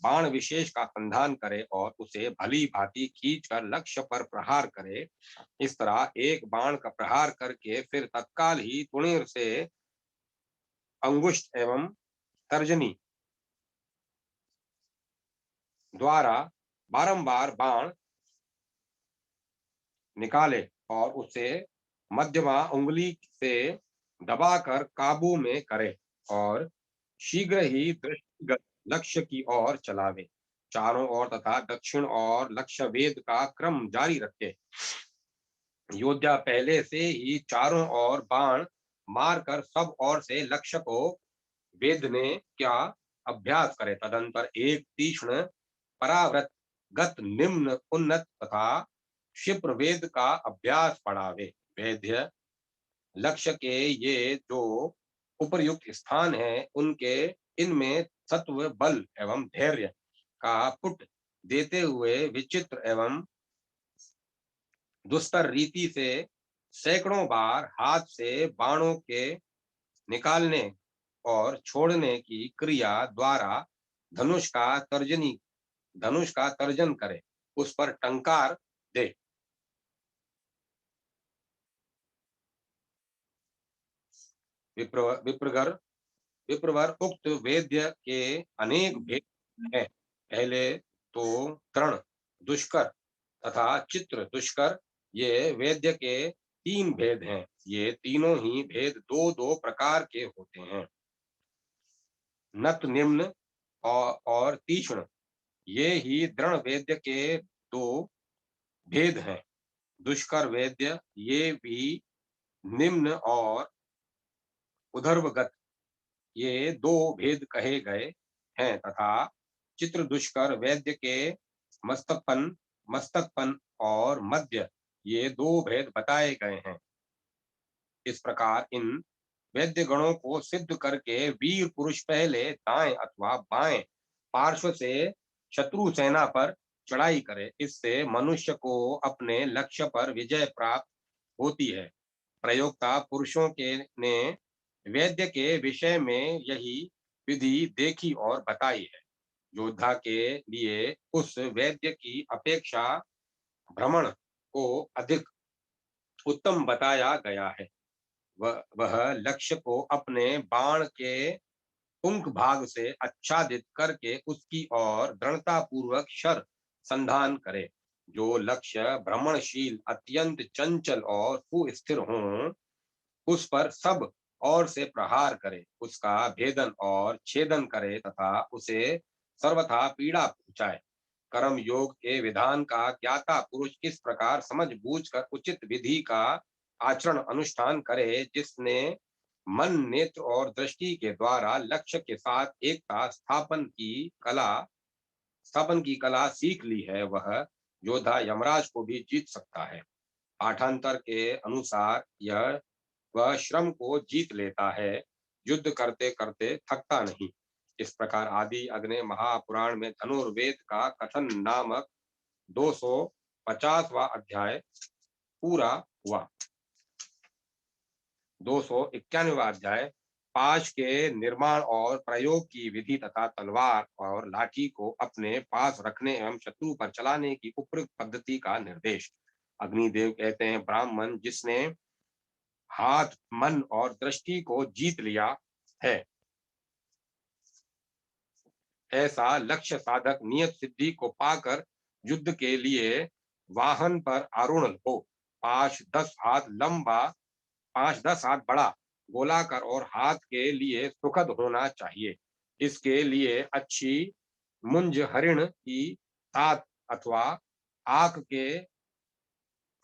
बाण विशेष का संधान करे और उसे भली भांति खींचकर लक्ष्य पर प्रहार करे। इस तरह एक बाण का प्रहार करके फिर तत्काल ही तुणीर से अंगुष्ठ एवं तर्जनी द्वारा बारंबार बाण निकाले और उसे मध्यमा उंगली से दबाकर काबू में करे और शीघ्र ही दृष्टिगत लक्ष्य की ओर चलावे। चारों ओर तथा दक्षिण और लक्ष्य वेद का क्रम जारी रखे। योद्धा पहले से ही चारों ओर बाण मारकर सब ओर से लक्ष्य को वेदने का अभ्यास करे। तदंतर एक तीक्ष्ण पराव्रत गत निम्न उन्नत तथा क्षिप्र वेद का अभ्यास पढ़ावे। वेद्य लक्ष्य के ये जो उपर्युक्त स्थान है उनके इनमें सत्व बल एवं धैर्य का पुट देते हुए विचित्र एवं दुस्तर रीति से सैकड़ों बार हाथ से बाणों के निकालने और छोड़ने की क्रिया द्वारा धनुष का तर्जन करे, उस पर टंकार दे। विप्रवर उक्त वेद्य के अनेक भेद हैं। पहले तो तृण दुष्कर तथा चित्र दुष्कर ये वेद्य के 3 भेद हैं। ये तीनों ही भेद दो प्रकार के होते हैं। नत निम्न और तीक्ष्ण ये ही दृढ़ वेद्य के 2 भेद हैं। दुष्कर वेद्य ये भी निम्न और उधर्वगत ये दो भेद कहे गए हैं तथा चित्र दुष्कर वैद्य के मस्तकपन मस्तकपन और मध्य ये दो भेद बताए गए हैं। इस प्रकार इन वैद्य गणों को सिद्ध करके वीर पुरुष पहले दाएं अथवा बाएं पार्श्व से शत्रु सेना पर चढ़ाई करे। इससे मनुष्य को अपने लक्ष्य पर विजय प्राप्त होती है। प्रयोक्ता पुरुषों के ने वैद्य के विषय में यही विधि देखी और बताई है। योद्धा के लिए उस वैद्य की अपेक्षा भ्रमण को अधिक उत्तम बताया गया है। वह लक्ष्य को अपने बाण के पुंख भाग से आच्छादित करके उसकी ओर दृढ़ता पूर्वक शर संधान करे। जो लक्ष्य भ्रमणशील अत्यंत चंचल और सुस्थिर हों उस पर सब ओर से प्रहार करे, उसका भेदन और छेदन करे तथा उसे सर्वथा पीड़ा पहुंचाए। कर्म योग के विधान का ज्ञाता पुरुष इस प्रकार समझ बूझ कर उचित विधि का आचरण अनुष्ठान करे। जिसने मन नेत्र और दृष्टि के द्वारा लक्ष्य के साथ एकता स्थापन की कला सीख ली है, वह योद्धा यमराज को भी जीत सकता है। पाठांतर के अनुसार यह वह श्रम को जीत लेता है, युद्ध करते करते थकता नहीं। इस प्रकार आदि अग्नि महापुराण में धनुर्वेद का कथन नामक 250वां अध्याय पूरा हुआ। 291वां अध्याय पाश के निर्माण और प्रयोग की विधि तथा तलवार और लाठी को अपने पास रखने एवं शत्रु पर चलाने की उपयुक्त पद्धति का निर्देश। अग्निदेव कहते हैं, ब्राह्मण जिसने हाथ मन और दृष्टि को जीत लिया है, ऐसा लक्ष्य साधक नियत सिद्धि को पाकर युद्ध के लिए वाहन पर आरूढ़ हो। 5-10 हाथ बड़ा गोलाकार और हाथ के लिए सुखद होना चाहिए। इसके लिए अच्छी मुंज हरिण की तात अथवा आक के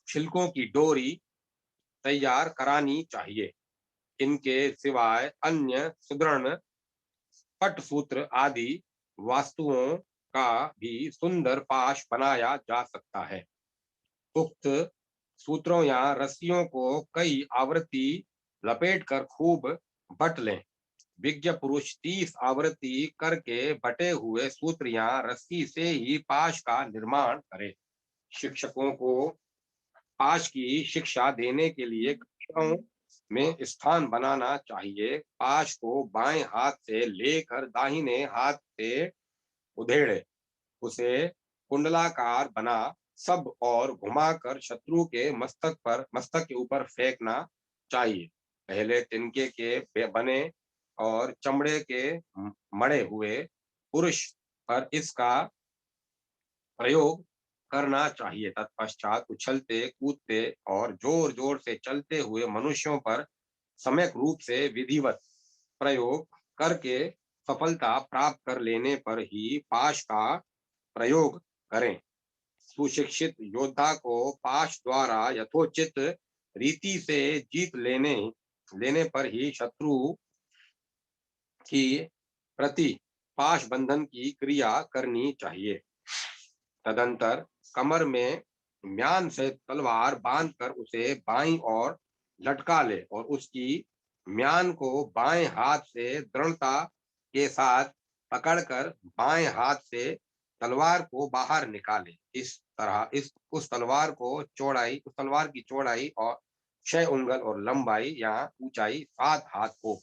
छिलकों की डोरी तैयार करानी चाहिए। इनके सिवाय अन्य सुदृढ़ पटसूत्र आदि वस्तुओं का भी सुंदर पाश बनाया जा सकता है। उक्त सूत्रों या रस्सियों को कई आवृत्ति लपेटकर खूब बट लें। विज्ञ पुरुष 30 आवृत्ति करके बटे हुए सूत्र या रस्सी से ही पाश का निर्माण करे। शिक्षकों को पाश की शिक्षा देने के लिए कक्षाओं में स्थान बनाना चाहिए। पाश को बाएं हाथ से लेकर दाहिने हाथ से उधेड़े उसे कुंडलाकार बना सब और घुमाकर शत्रु के मस्तक के ऊपर फेंकना चाहिए। पहले तिनके के बने और चमड़े के मड़े हुए पुरुष पर इसका प्रयोग करना चाहिए। तत्पश्चात उछलते कूदते और जोर जोर से चलते हुए मनुष्यों पर सम्यक रूप से विधिवत प्रयोग करके सफलता प्राप्त कर लेने पर ही पाश का प्रयोग करें। सुशिक्षित योद्धा को पाश द्वारा यथोचित रीति से जीत लेने पर ही शत्रु की प्रति पाश बंधन की क्रिया करनी चाहिए। तदंतर कमर में म्यान से तलवार बांधकर उसे बाईं ओर लटका ले और उसकी म्यान को बाएं हाथ से दृढ़ता के साथ पकड़कर बाएं हाथ से तलवार को बाहर निकाले। इस तरह उस तलवार की चौड़ाई और 6 उंगल और लंबाई या ऊंचाई 7 हाथ हो।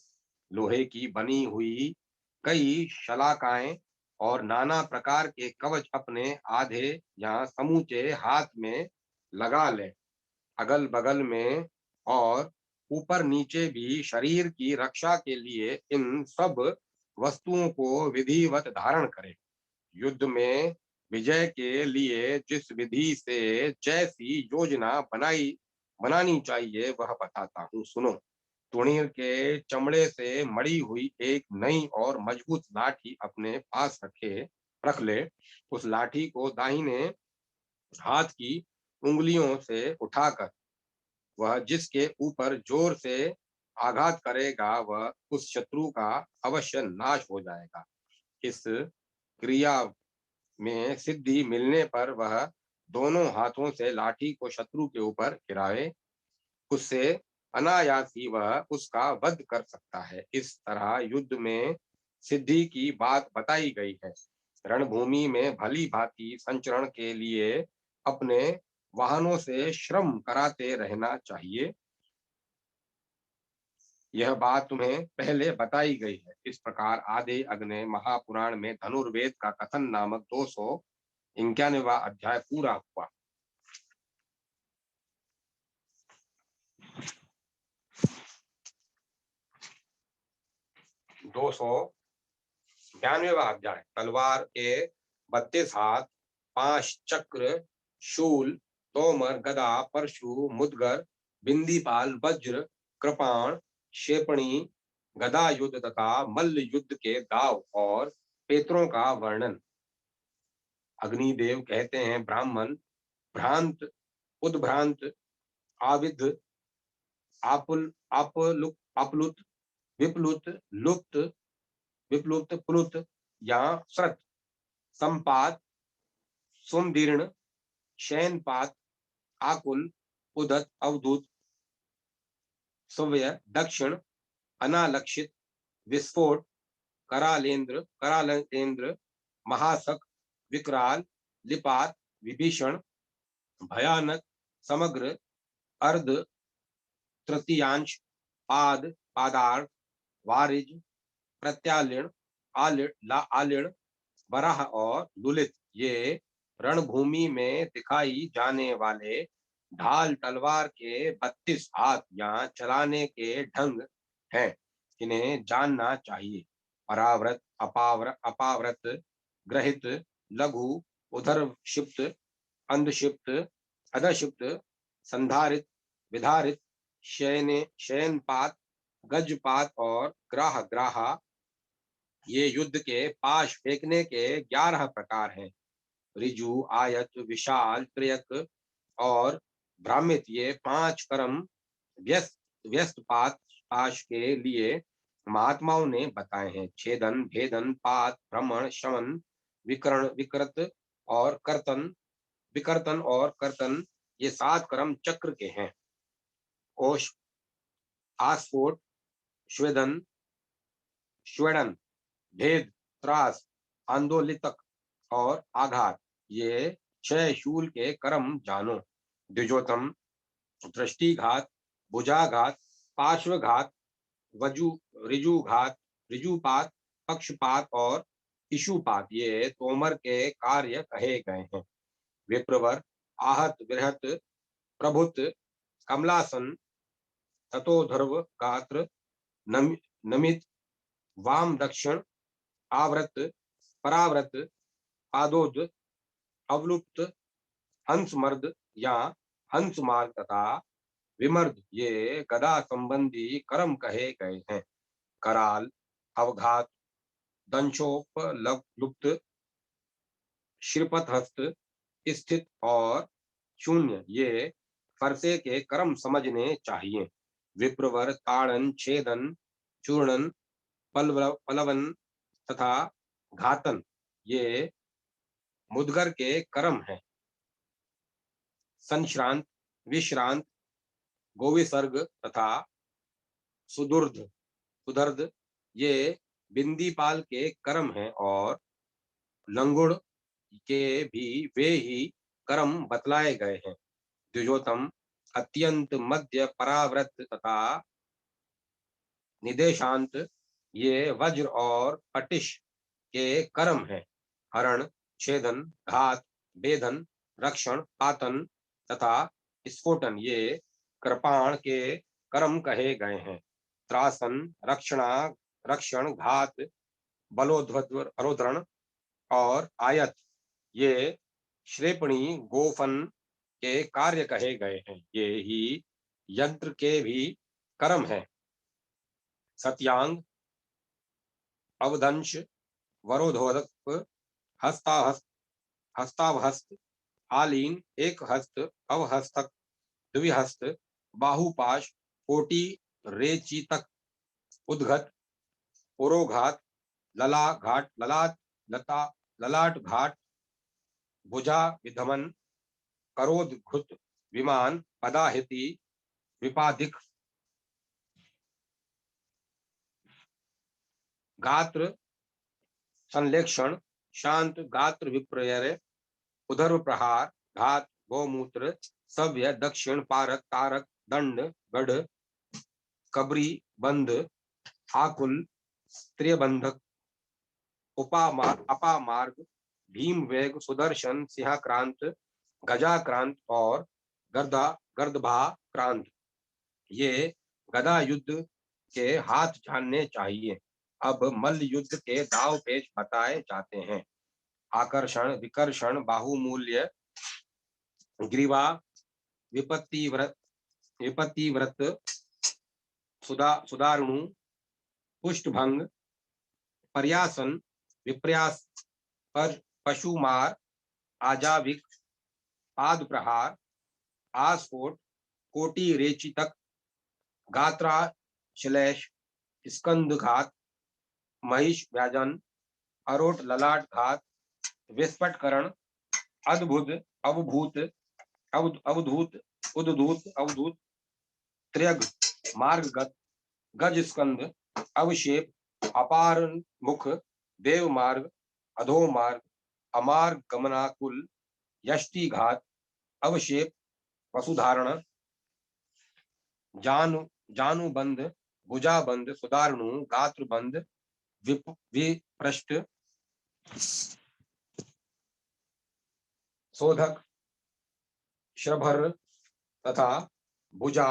लोहे की बनी हुई कई शलाकाएं और नाना प्रकार के कवच अपने आधे या समूचे हाथ में लगा लें। अगल बगल में और ऊपर नीचे भी शरीर की रक्षा के लिए इन सब वस्तुओं को विधिवत धारण करें। युद्ध में विजय के लिए जिस विधि से जैसी योजना बनानी चाहिए वह बताता हूँ, सुनो। तुणीर के चमड़े से मड़ी हुई एक नई और मजबूत लाठी अपने पास रख ले। उस लाठी को दाहिने हाथ की उंगलियों से उठाकर वह जिसके ऊपर जोर से आघात करेगा वह उस शत्रु का अवश्य नाश हो जाएगा। इस क्रिया में सिद्धि मिलने पर वह दोनों हाथों से लाठी को शत्रु के ऊपर गिराए, उससे अनायास ही वह उसका वध कर सकता है। इस तरह युद्ध में सिद्धि की बात बताई गई है। रणभूमि में भली भांति संचरण के लिए अपने वाहनों से श्रम कराते रहना चाहिए। यह बात तुम्हें पहले बताई गई है। इस प्रकार आदि अग्नि महापुराण में धनुर्वेद का कथन नामक 291वां अध्याय पूरा हुआ। 292वां अध्याय तलवार के 32 हाथ, 5 चक्र, शूल, तोमर, गदा, परशु, मुदगर, बिंदीपाल, वज्र, कृपाण, क्षेपणी, गदा युद्ध तथा मल्ल युद्ध के दाव और पेत्रों का वर्णन। अग्निदेव कहते हैं, ब्राह्मण भ्रांत, उद्भ्रांत, आविध, आपुल, अपलुत, विप्लुत, लुप्त, विप्लुत, प्लुत या श्रत, संपात, सुमदीर्ण, शयनपात, आकुल, उदत, अवधूत, सव्य, दक्षिण, अनालक्षित, विस्फोट, करालेंद्र, महासक, विकराल, लिपात, विभीषण, भयानक, समग्र, अर्ध, तृतीयांश, पाद, पादार्थ, वारिज, प्रत्यालीन, आलीण, बराह और लुलित ये रणभूमि में दिखाई जाने वाले ढाल तलवार के 32 हाथ या चलाने के ढंग हैं। इन्हें जानना चाहिए। पराव्रत, अपाव्रत, ग्रहित, लघु, उदरक्षिप्त, अंधक्षिप्त, अधक्षिप्त, संधारित, विधारित, शयनपात, गजपात और ग्राहा ये युद्ध के पाश फेंकने के 11 प्रकार हैं। ऋजु, आयत, विशाल, त्रियक और भ्रामित ये 5 कर्म व्यस्त पाश के लिए महात्माओं ने बताए हैं। छेदन, भेदन, पात, भ्रमण, शमन, विकर्तन और कर्तन ये 7 कर्म चक्र के हैं। कोश, आस्फोट, स्वेदन, भेद, त्रास, आंदोलितक और आघात ये 6 शूल के कर्म जानो। द्विजोतम, दृष्टिघात, भुजाघात, पार्श्वघात, ऋजुघात, ऋजुपात, पक्षपात और इशुपात ये तोमर के कार्य कहे गए हैं। विप्रवर, आहत, बृहत, प्रभुत, कमलासन, ततोधर्व, गात्र, नमित, वाम, दक्षिण, आवृत, पराव्रत, पादोद, अवलुप्त, हंसमर्द या हंसमार्ग तथा विमर्द ये गदा संबंधी कर्म कहे गए हैं। कराल, अवघात, दंशोपलुप्त, श्रीपथहस्त, स्थित और शून्य ये फरसे के कर्म समझने चाहिए। विप्रवर, ताड़न, छेदन, चूर्णन, पलवन तथा घातन ये मुदगर के कर्म हैं। संश्रांत, विश्रांत, गोविसर्ग तथा सुदर्द ये बिंदीपाल के कर्म हैं और लंगुड़ के भी वे ही कर्म बतलाए गए हैं। द्विजोतम, अत्यंत, मध्य, पराव्रत तथा निदेशांत ये वज्र और पटिश के कर्म हैं। हरण, छेदन, घात, भेदन, रक्षण, पातन तथा स्फोटन ये कृपाण के कर्म कहे गए हैं। त्रासन, रक्षण, घात, बलोधरण और आयत ये श्रेपणी, गोफन के कार्य कहे गए हैं। ये ही यंत्र के भी कर्म हैं। सत्यांग, अवदंश, वरोधोदक, हस्तावहस्त, आलीन, एक हस्त, अवहस्तक, द्विहस्त, बाहुपाश, कोटि, रेचितक, उद्गत, पुरोघात, लला घाट, ललाट, लता, ललाट घाट, भुजा विधमन, करोद घुत, विमान, पदाहिति, विपादिक, गात्र संलेक्षण, शांत, गात्र विपर्य, उदर प्रहार, घात, गौमूत्र, सव्य, दक्षिण, पारक, तारक, दंड, गढ़, कबरी, बंध, आकुल, त्रियबंधक, अपामार्ग, भीम वेग, सुदर्शन, सिंहाक्रांत, गजाक्रांत और गर्दभाक्रांत। ये गदा युद्ध के हाथ जानने चाहिए। अब मल्ल युद्ध के दाव पेच बताए जाते हैं। आकर्षण, विकर्षण, बाहुमूल्य, ग्रीवा, विपत्तिव्रत, सुदारुणु, पुष्टभंग, पर्यासन, विप्रयास, पशुमार, आजाविक, पाद प्रहार, आस्फोट, कोटि रेचितक, गात्रा श्लेष, स्कंदघात, महिष व्याजन, अरोट ललाट घात, विस्फटकरण, अद्भुत, अवभूत, अवधूत, उद्धूत, अवधूत, त्र्यग, मार्गगत, गज स्कंद, अवशेप, अपार मुख, देव मार्ग, अधो मार्ग, अमार्ग गमनाकुल, यष्टि घात, अवशेप, वसुधारण, जानुबंध, भुजाबंध, सुदारुणु, गात्रबंध, विपृष्ठ, शोधक, श्रभर तथा भुजा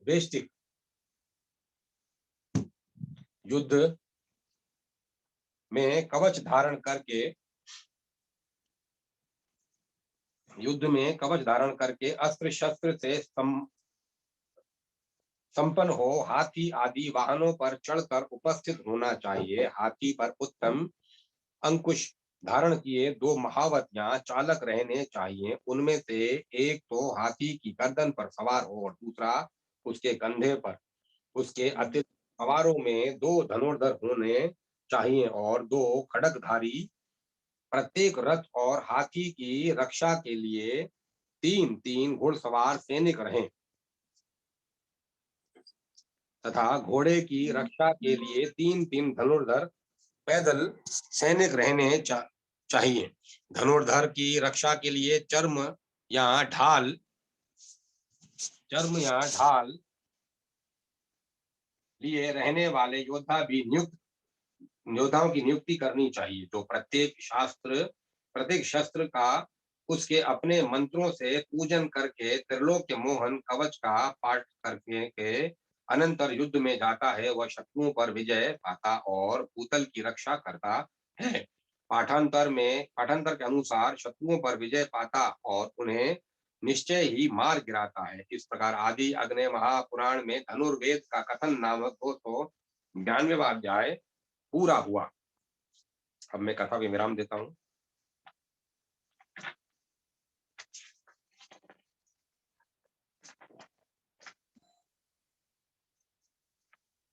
वेष्टिक। युद्ध में कवच धारण करके अस्त्र शस्त्र से संपन्न हो हाथी आदि वाहनों पर चढ़कर उपस्थित होना चाहिए। हाथी पर उत्तम अंकुश धारण किए 2 महावतियां चालक रहने चाहिए। उनमें से एक तो हाथी की गर्दन पर सवार हो और दूसरा उसके कंधे पर। उसके अतिरिक्त सवारों में 2 धनुर्धर होने चाहिए और 2 खड्गधारी। प्रत्येक रथ और हाथी की रक्षा के लिए 3-3 घुड़सवार सैनिक रहें तथा घोड़े की रक्षा के लिए 3-3 धनुर्धर पैदल सैनिक रहने चाहिए। धनुर्धर की रक्षा के लिए चर्म या ढाल लिए रहने वाले योद्धाओं की नियुक्ति करनी चाहिए, जो प्रत्येक शस्त्र का उसके अपने मंत्रों से पूजन करके त्रिलोक्य मोहन कवच का पाठ करके के अनंतर युद्ध में जाता है। वह शत्रुओं पर विजय पाता और भूतल की रक्षा करता है। पाठांतर के अनुसार शत्रुओं पर विजय पाता और उन्हें निश्चय ही मार गिराता है। इस प्रकार आदि अग्नि महापुराण में धनुर्वेद का कथन नामक 292वां अध्याय पूरा हुआ। अब मैं कथा विराम देता हूँ।